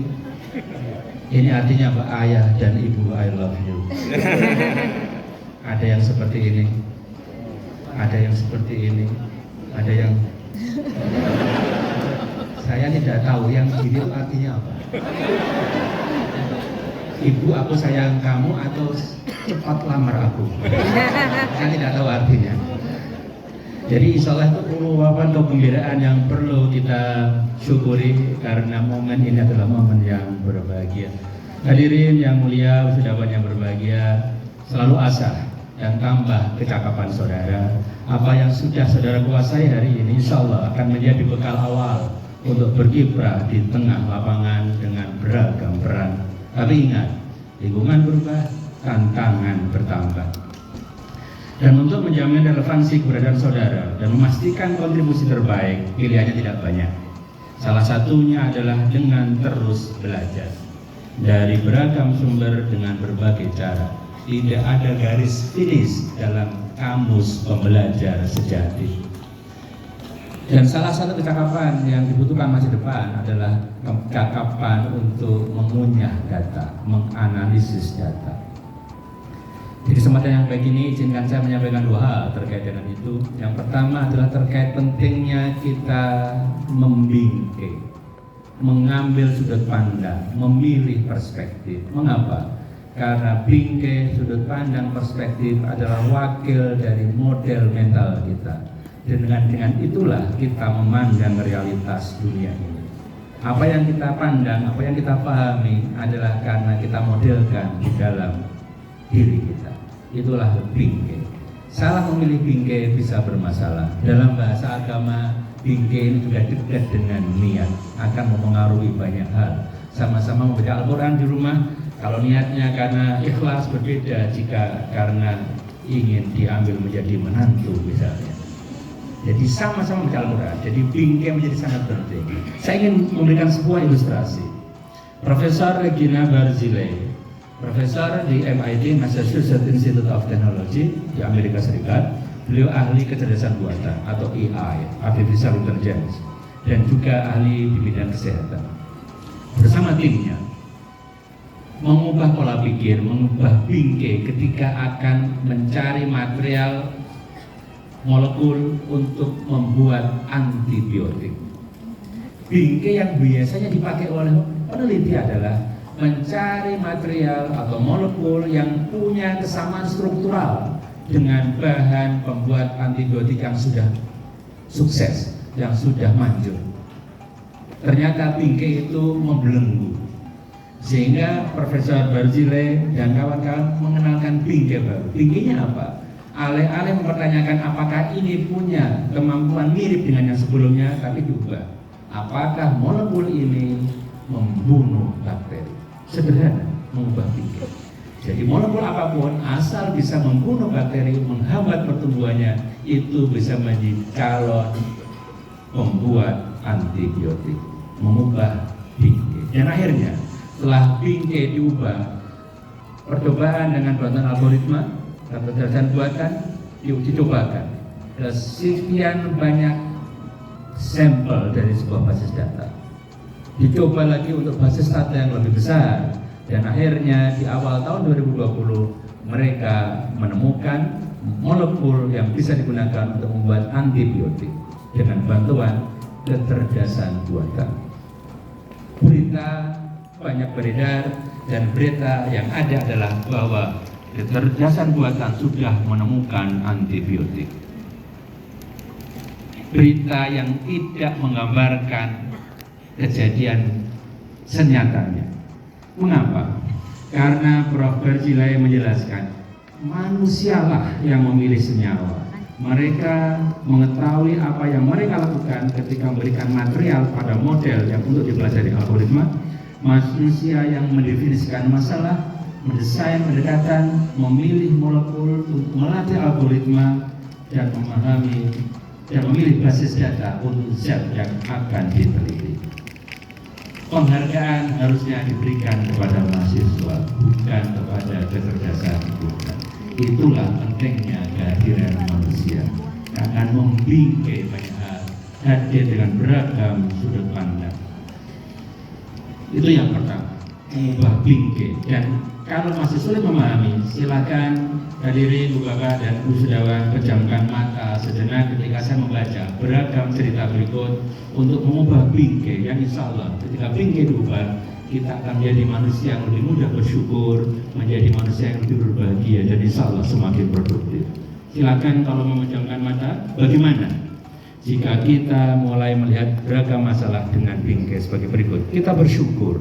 Ini artinya apa? Ayah dan ibu, I love you. Ada yang seperti ini, ada yang seperti ini, ada yang saya tidak tahu yang ini artinya apa. Ibu, aku sayang kamu atau cepat lamar aku. Saya tidak tahu artinya. Jadi insya Allah itu merupakan kegembiraan yang perlu kita syukuri karena momen ini adalah momen yang berbahagia. Hadirin yang mulia, wisudawan yang berbahagia, selalu asah dan tambah kecakapan saudara. Apa yang sudah saudara kuasai hari ini insya Allah akan menjadi bekal awal untuk berkiprah di tengah lapangan dengan beragam peran. Tapi ingat, lingkungan berubah, tantangan bertambah. Dan untuk menjamin relevansi keberadaan saudara dan memastikan kontribusi terbaik, pilihannya tidak banyak. Salah satunya adalah dengan terus belajar dari beragam sumber dengan berbagai cara. Tidak ada garis finish dalam kamus pembelajar sejati. Dan salah satu kecakapan yang dibutuhkan masa depan adalah kecakapan untuk mengunyah data, menganalisis data. Di kesempatan yang baik ini izinkan saya menyampaikan 2 hal terkait dengan itu. Yang pertama adalah terkait pentingnya kita membingkai, mengambil sudut pandang, memilih perspektif. Mengapa? Karena bingkai, sudut pandang, perspektif adalah wakil dari model mental kita. Dan dengan itulah kita memandang realitas dunia ini. Apa yang kita pandang, apa yang kita pahami adalah karena kita modelkan di dalam diri kita. Itulah bingkai. Salah memilih bingkai bisa bermasalah. Dalam bahasa agama, bingkai ini juga dekat dengan niat, akan mempengaruhi banyak hal. Sama-sama membaca Al-Quran di rumah, kalau niatnya karena ikhlas berbeda jika karena ingin diambil menjadi menantu misalnya. Jadi sama-sama membaca Al-Quran, jadi bingkai menjadi sangat penting. Saya ingin memberikan sebuah ilustrasi. Profesor Regina Barzilay, profesor di MIT, Massachusetts Institute of Technology di Amerika Serikat. Beliau ahli kecerdasan buatan atau AI, Artificial Intelligence, dan juga ahli di bidang kesehatan. Bersama timnya mengubah pola pikir, mengubah bingkai ketika akan mencari material molekul untuk membuat antibiotik. Bingkai yang biasanya dipakai oleh peneliti adalah mencari material atau molekul yang punya kesamaan struktural dengan bahan pembuat antibiotik yang sudah sukses, yang sudah manjur. Ternyata bingkai itu membelenggu, sehingga Profesor Barzilay dan kawan-kawan mengenalkan bingkai baru. Bingkainya apa? Alih-alih mempertanyakan apakah ini punya kemampuan mirip dengan yang sebelumnya, tapi juga apakah molekul ini membunuh bakteri. Sederhana, mengubah bingkai. Jadi molekul apapun asal bisa membunuh bakteri, menghambat pertumbuhannya, itu bisa menjadi calon pembuat antibiotik, mengubah bingkai. Dan akhirnya setelah bingkai diubah, percobaan dengan bantuan algoritma dan kecerdasan buatan dicobakan ke sekian banyak sampel dari sebuah basis data. Dicoba lagi untuk basis data yang lebih besar, dan akhirnya di awal tahun 2020 mereka menemukan molekul yang bisa digunakan untuk membuat antibiotik dengan bantuan kecerdasan buatan. Berita banyak beredar, dan berita yang ada adalah bahwa kecerdasan buatan sudah menemukan antibiotik. Berita yang tidak menggambarkan kejadian senyatanya. Mengapa? Karena Prof. Berjilai menjelaskan, manusialah yang memilih senyawa. Mereka mengetahui apa yang mereka lakukan ketika memberikan material pada model yang untuk dipelajari algoritma. Manusia yang mendefinisikan masalah, mendesain pendekatan, memilih molekul, melatih algoritma, dan memahami dan memilih basis data untuk zat yang akan diteliti. Penghargaan harusnya diberikan kepada mahasiswa, bukan kepada kecerdasan buatan. Itulah pentingnya kehadiran manusia, akan membingkai banyak hal, hadir dengan beragam sudut pandang. Itu yang pertama, mengubah bingkai. Dan kalau masih sulit memahami, silakan hadirin Bu Bapak dan Bu Sudawan pejamkan mata sejenak ketika saya membaca beragam cerita berikut untuk mengubah bingkai, yang insya Allah ketika bingkai diubah, kita akan menjadi manusia yang lebih mudah bersyukur, menjadi manusia yang lebih berbahagia, dan insya Allah semakin produktif. Silakan kalau memejamkan mata, bagaimana jika kita mulai melihat beragam masalah dengan bingkai sebagai berikut? Kita bersyukur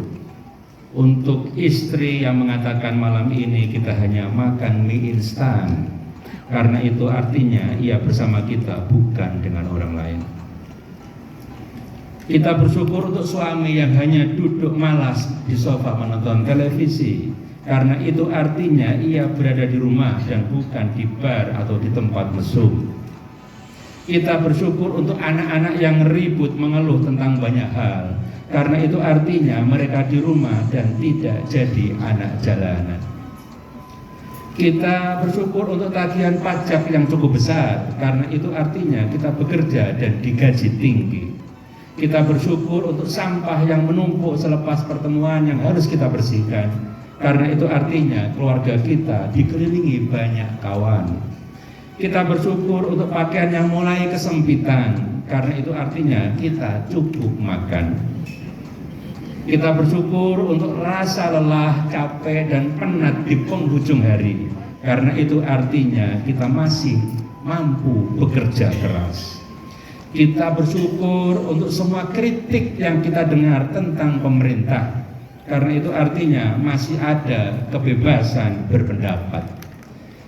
untuk istri yang mengatakan malam ini kita hanya makan mie instan, karena itu artinya ia bersama kita, bukan dengan orang lain. Kita bersyukur untuk suami yang hanya duduk malas di sofa menonton televisi, karena itu artinya ia berada di rumah dan bukan di bar atau di tempat mesum. Kita bersyukur untuk anak-anak yang ribut mengeluh tentang banyak hal, karena itu artinya mereka di rumah dan tidak jadi anak jalanan. Kita bersyukur untuk tagihan pajak yang cukup besar, karena itu artinya kita bekerja dan digaji tinggi. Kita bersyukur untuk sampah yang menumpuk selepas pertemuan yang harus kita bersihkan, karena itu artinya keluarga kita dikelilingi banyak kawan. Kita bersyukur untuk pakaian yang mulai kesempitan, karena itu artinya kita cukup makan. Kita bersyukur untuk rasa lelah, capek, dan penat di penghujung hari, karena itu artinya kita masih mampu bekerja keras. Kita bersyukur untuk semua kritik yang kita dengar tentang pemerintah, karena itu artinya masih ada kebebasan berpendapat.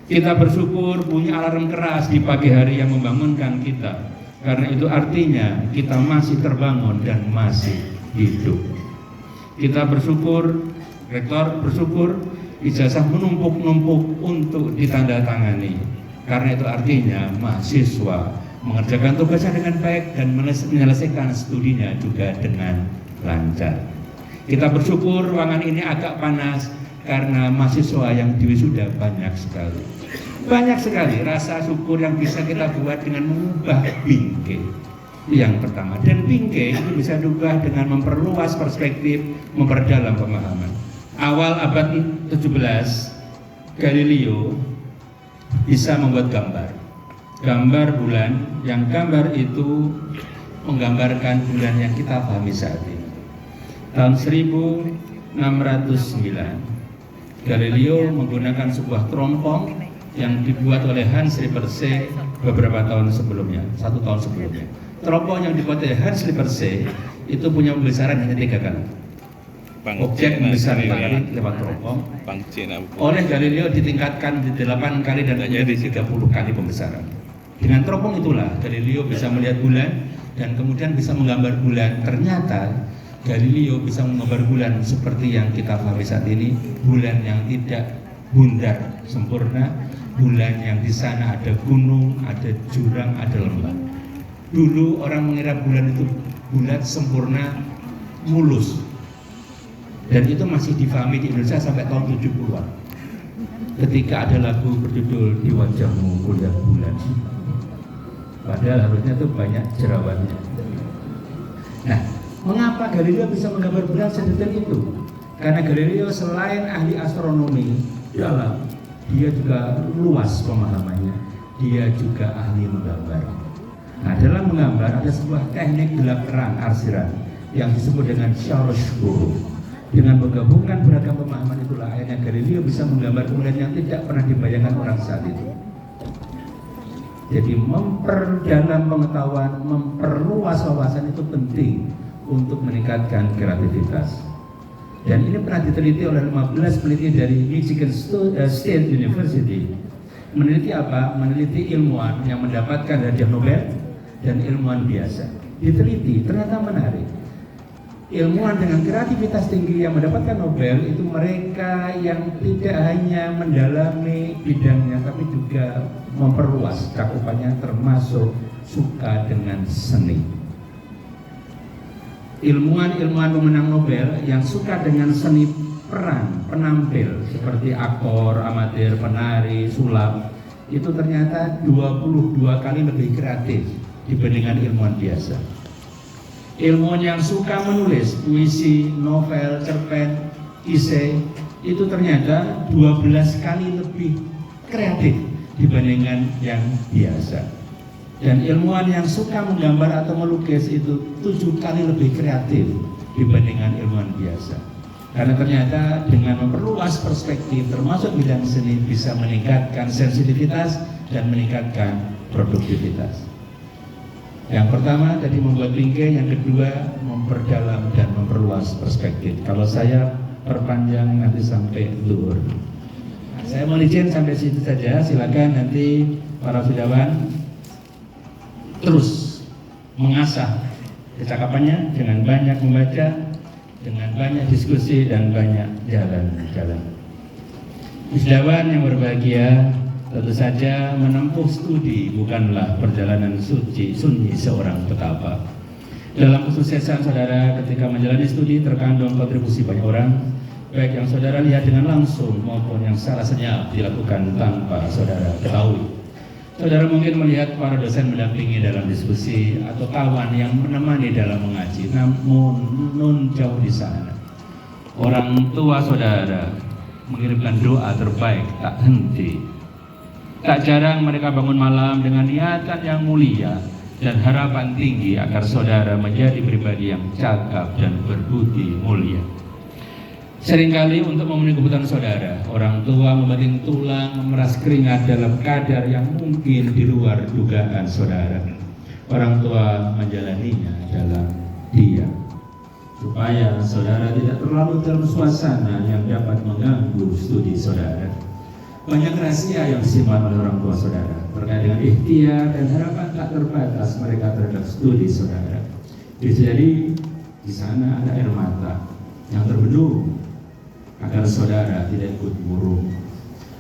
Kita bersyukur bunyi alarm keras di pagi hari yang membangunkan kita, karena itu artinya kita masih terbangun dan masih hidup. Kita bersyukur, rektor bersyukur, ijazah menumpuk-numpuk untuk ditandatangani, karena itu artinya mahasiswa mengerjakan tugasnya dengan baik dan menyelesaikan studinya juga dengan lancar. Kita bersyukur ruangan ini agak panas, karena mahasiswa yang diwisuda banyak sekali. Banyak sekali rasa syukur yang bisa kita buat dengan mengubah bingkai. Yang pertama, dan bingkai itu bisa diubah dengan memperluas perspektif, memperdalam pemahaman. Awal abad 17, Galileo bisa membuat gambar bulan, yang gambar itu menggambarkan bulan yang kita pahami saat ini. Tahun 1609, Galileo menggunakan sebuah teropong yang dibuat oleh Hans Lippershey beberapa tahun sebelumnya, 1 tahun sebelumnya. Teropong yang dibuat oleh Hans Lippershey itu punya pembesaran hanya 3 kali. Objek membesar kali lewat teropong. Oleh Galileo ditingkatkan di 8 kali dan menjadi 30 kali pembesaran. Dengan teropong itulah Galileo bisa melihat bulan dan kemudian bisa menggambar bulan. Ternyata Galileo bisa menggambar bulan seperti yang kita pahami saat ini, bulan yang tidak bundar sempurna, bulan yang di sana ada gunung, ada jurang, ada lembah. Dulu orang mengira bulan itu bulat, sempurna, mulus. Dan itu masih difahami di Indonesia sampai tahun 70-an. Ketika ada lagu berjudul Di Wajahmu Kuliah Bulan. Padahal harusnya itu banyak jerawatnya. Nah, mengapa Galileo bisa menggambar bulan sedetail itu? Karena Galileo selain ahli astronomi dalam, dia juga luas pemahamannya. Dia juga ahli menggambar. Nah, dalam menggambar ada sebuah teknik gelap terang arsiran yang disebut dengan chiaroscuro. Dengan menggabungkan beragam pemahaman itulah akhirnya Galileo bisa menggambar bulan yang tidak pernah dibayangkan orang saat itu. Jadi memperdalam pengetahuan, memperluas wawasan itu penting untuk meningkatkan kreativitas. Dan ini pernah diteliti oleh 15 peneliti dari Michigan State University. Meneliti apa? Meneliti ilmuwan yang mendapatkan hadiah Nobel dan ilmuwan biasa. Diteliti, ternyata menarik. Ilmuwan dengan kreativitas tinggi yang mendapatkan Nobel itu mereka yang tidak hanya mendalami bidangnya tapi juga memperluas cakupannya, termasuk suka dengan seni. Ilmuwan-ilmuwan pemenang Nobel yang suka dengan seni peran, penampil seperti aktor, amatir, penari, sulap itu ternyata 22 kali lebih kreatif dibandingkan ilmuwan biasa. Ilmuwan yang suka menulis puisi, novel, cerpen, esai itu ternyata 12 kali lebih kreatif dibandingkan yang biasa. Dan ilmuwan yang suka menggambar atau melukis itu 7 kali lebih kreatif dibandingkan ilmuwan biasa. Karena ternyata dengan memperluas perspektif termasuk bidang seni bisa meningkatkan sensitivitas dan meningkatkan produktivitas. Yang pertama tadi membuat bingkai, yang kedua memperdalam dan memperluas perspektif. Kalau saya perpanjang nanti sampai luhur. Nah, saya mau izin sampai situ saja. Silakan nanti para wisudawan terus mengasah kecakapannya dengan banyak membaca, dengan banyak diskusi dan banyak jalan-jalan. Wisudawan yang berbahagia, tentu saja menempuh studi bukanlah perjalanan sunyi seorang petapa. Dalam kesuksesan saudara ketika menjalani studi terkandung kontribusi banyak orang, baik yang saudara lihat dengan langsung maupun yang secara senyap dilakukan tanpa saudara ketahui. Saudara mungkin melihat para dosen mendampingi dalam diskusi atau kawan yang menemani dalam mengaji, namun nun jauh di sana. Orang tua saudara mengirimkan doa terbaik tak henti. Tak jarang mereka bangun malam dengan niatan yang mulia dan harapan tinggi agar saudara menjadi pribadi yang cakap dan berbudi mulia. Seringkali untuk memenuhi kebutuhan saudara, orang tua membanting tulang, memeras keringat dalam kadar yang mungkin di luar dugaan saudara. Orang tua menjalaninya dalam diam, supaya saudara tidak terlalu dalam suasana yang dapat mengganggu studi saudara. Banyak rahasia yang disimpan oleh orang tua saudara terkait dengan ikhtiar dan harapan tak terbatas mereka terhadap studi saudara. Bisa jadi di sana ada air mata yang terbendung agar saudara tidak ikut murung,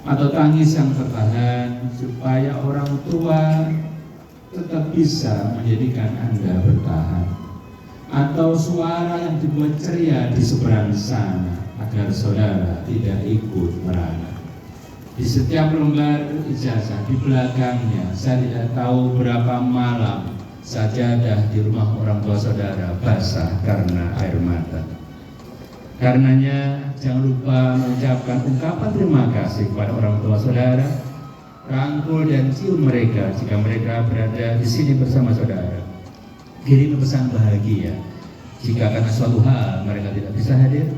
atau tangis yang tertahan supaya orang tua tetap bisa menjadikan Anda bertahan, atau suara yang dibuat ceria di seberang sana agar saudara tidak ikut merana. Di setiap lembar ijazah di belakangnya, saya tidak tahu berapa malam sajadah di rumah orang tua saudara basah karena air mata. Karenanya jangan lupa mengucapkan ungkapan terima kasih kepada orang tua saudara, rangkul dan cium mereka jika mereka berada di sini bersama saudara. Kirim pesan bahagia jika karena suatu hal mereka tidak bisa hadir,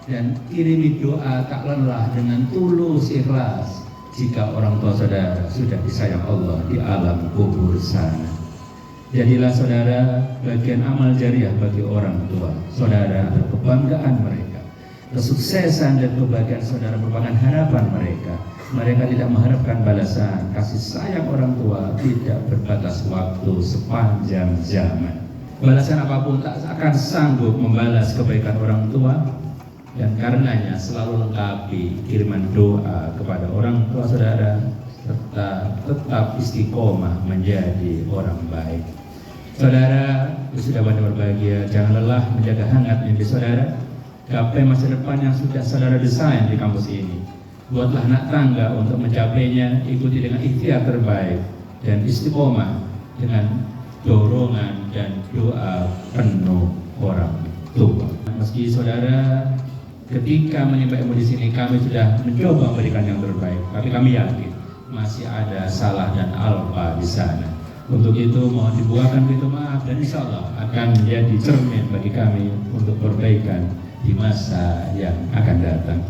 dan kirimi doa tak lelah dengan tulus ikhlas jika orang tua saudara sudah disayang Allah di alam kubur sana. Jadilah saudara bagian amal jariah bagi orang tua saudara adalah kebanggaan mereka. Kesuksesan dan kebahagiaan saudara merupakan harapan mereka. Mereka tidak mengharapkan balasan. Kasih sayang orang tua tidak berbatas waktu sepanjang zaman. Balasan apapun tak akan sanggup membalas kebaikan orang tua. Dan karenanya selalu lengkapi kiriman doa kepada orang tua saudara serta tetap istiqomah menjadi orang baik. Saudara wisudawan yang berbahagia, jangan lelah menjaga hangat mimpi saudara. Gapai masa depan yang sudah saudara desain di kampus ini. Buatlah anak tangga untuk mencapainya, ikuti dengan ikhtiar terbaik dan istiqomah dengan dorongan dan doa penuh orang tua. Meski saudara ketika menimba ilmu di sini kami sudah mencoba memberikan yang terbaik, tapi kami yakin masih ada salah dan alfa di sana. Untuk itu mohon dibuahkan pintu maaf dan insya Allah akan menjadi cermin bagi kami untuk perbaikan di masa yang akan datang.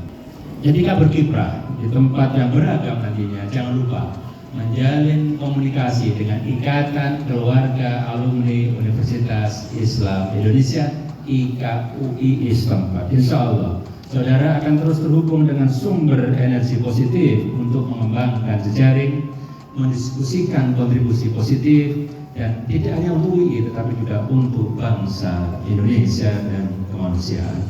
Jadilah berkiprah di tempat yang beragam nantinya. Jangan lupa menjalin komunikasi dengan Ikatan Keluarga Alumni Universitas Islam Indonesia IKUI setempat. Insya Allah saudara akan terus terhubung dengan sumber energi positif untuk mengembangkan jejaring, mendiskusikan kontribusi positif, dan tidak hanya untuk UI tetapi juga untuk bangsa Indonesia dan kemanusiaan.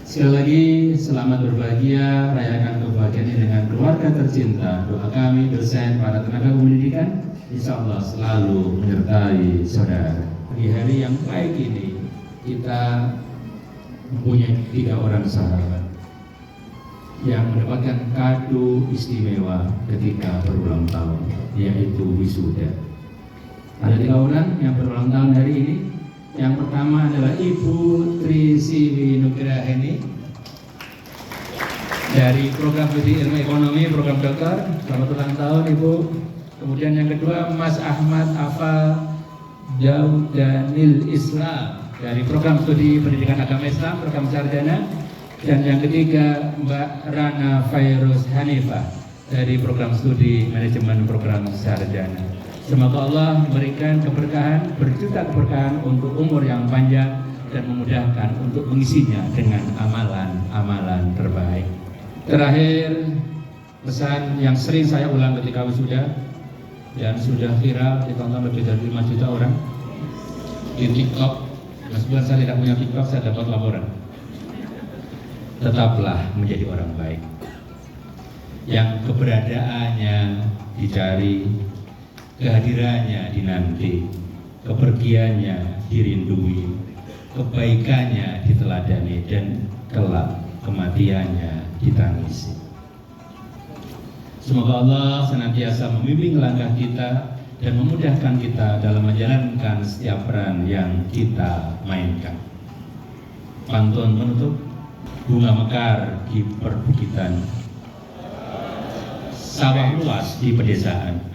Sekali lagi selamat berbahagia, rayakan kebahagiaan ini dengan keluarga tercinta. Doa kami, dosen, para tenaga pendidikan, insya Allah selalu menyertai saudara. Di hari yang baik ini kita mempunyai 3 orang sahabat yang mendapatkan kado istimewa ketika berulang tahun, yaitu wisuda. Ada 3 orang yang berulang tahun hari ini. Yang pertama adalah Ibu Tri Siwi Nugrahani dari program studi ilmu ekonomi, program doktor. Selamat ulang tahun Ibu. Kemudian yang kedua Mas Ahmad Afal Daudanil Islam dari program studi pendidikan agama Islam, program sarjana. Dan yang ketiga Mbak Rana Fairuz Hanifah dari program studi manajemen program sarjana. Semoga Allah memberikan keberkahan, berjuta keberkahan untuk umur yang panjang dan memudahkan untuk mengisinya dengan amalan-amalan terbaik. Terakhir, pesan yang sering saya ulang ketika wisuda dan sudah viral ditonton lebih dari 5 juta orang di TikTok. Meskipun saya tidak punya TikTok, saya dapat laporan. Tetaplah menjadi orang baik yang keberadaannya dicari, kehadirannya dinanti, kepergiannya dirindui, kebaikannya diteladani, dan kelak kematiannya ditangisi. Semoga Allah senantiasa membimbing langkah kita dan memudahkan kita dalam menjalankan setiap peran yang kita mainkan. Pantun penutup, bunga mekar di perbukitan, sawah luas di pedesaan.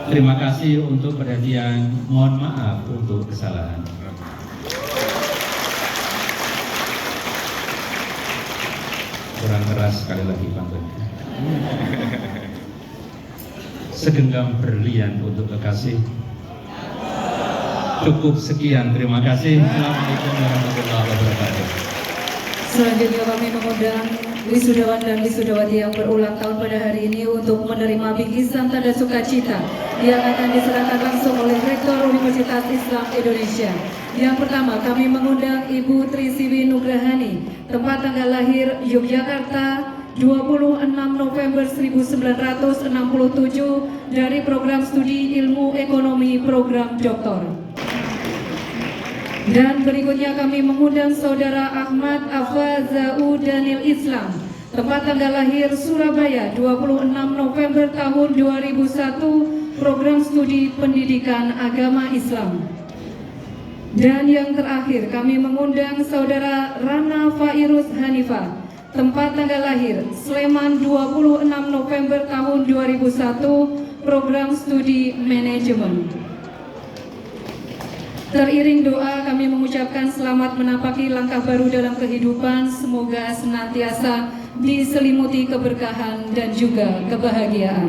Terima kasih untuk perhatian, mohon maaf untuk kesalahan. Kurang keras sekali lagi pantunnya. Segenggam berlian untuk kekasih. Cukup sekian, terima kasih. Assalamualaikum warahmatullahi wabarakatuh. Selanjutnya kami mengundang wisudawan dan wisudawati yang berulang tahun pada hari ini untuk menerima bingkisan tanda sukacita yang akan diserahkan langsung oleh Rektor Universitas Islam Indonesia. Yang pertama kami mengundang Ibu Tri Siwi Nugrahani, tempat tanggal lahir Yogyakarta 26 November 1967 dari program studi ilmu ekonomi program doktor. Dan berikutnya kami mengundang Saudara Ahmad Afazaudanil Islam, tempat tanggal lahir Surabaya 26 November tahun 2001, program studi pendidikan agama Islam. Dan yang terakhir kami mengundang Saudara Rana Fairuz Hanifah, tempat tanggal lahir Sleman 26 November tahun 2001, program studi manajemen. Teriring doa kami mengucapkan selamat menapaki langkah baru dalam kehidupan. Semoga senantiasa diselimuti keberkahan dan juga kebahagiaan.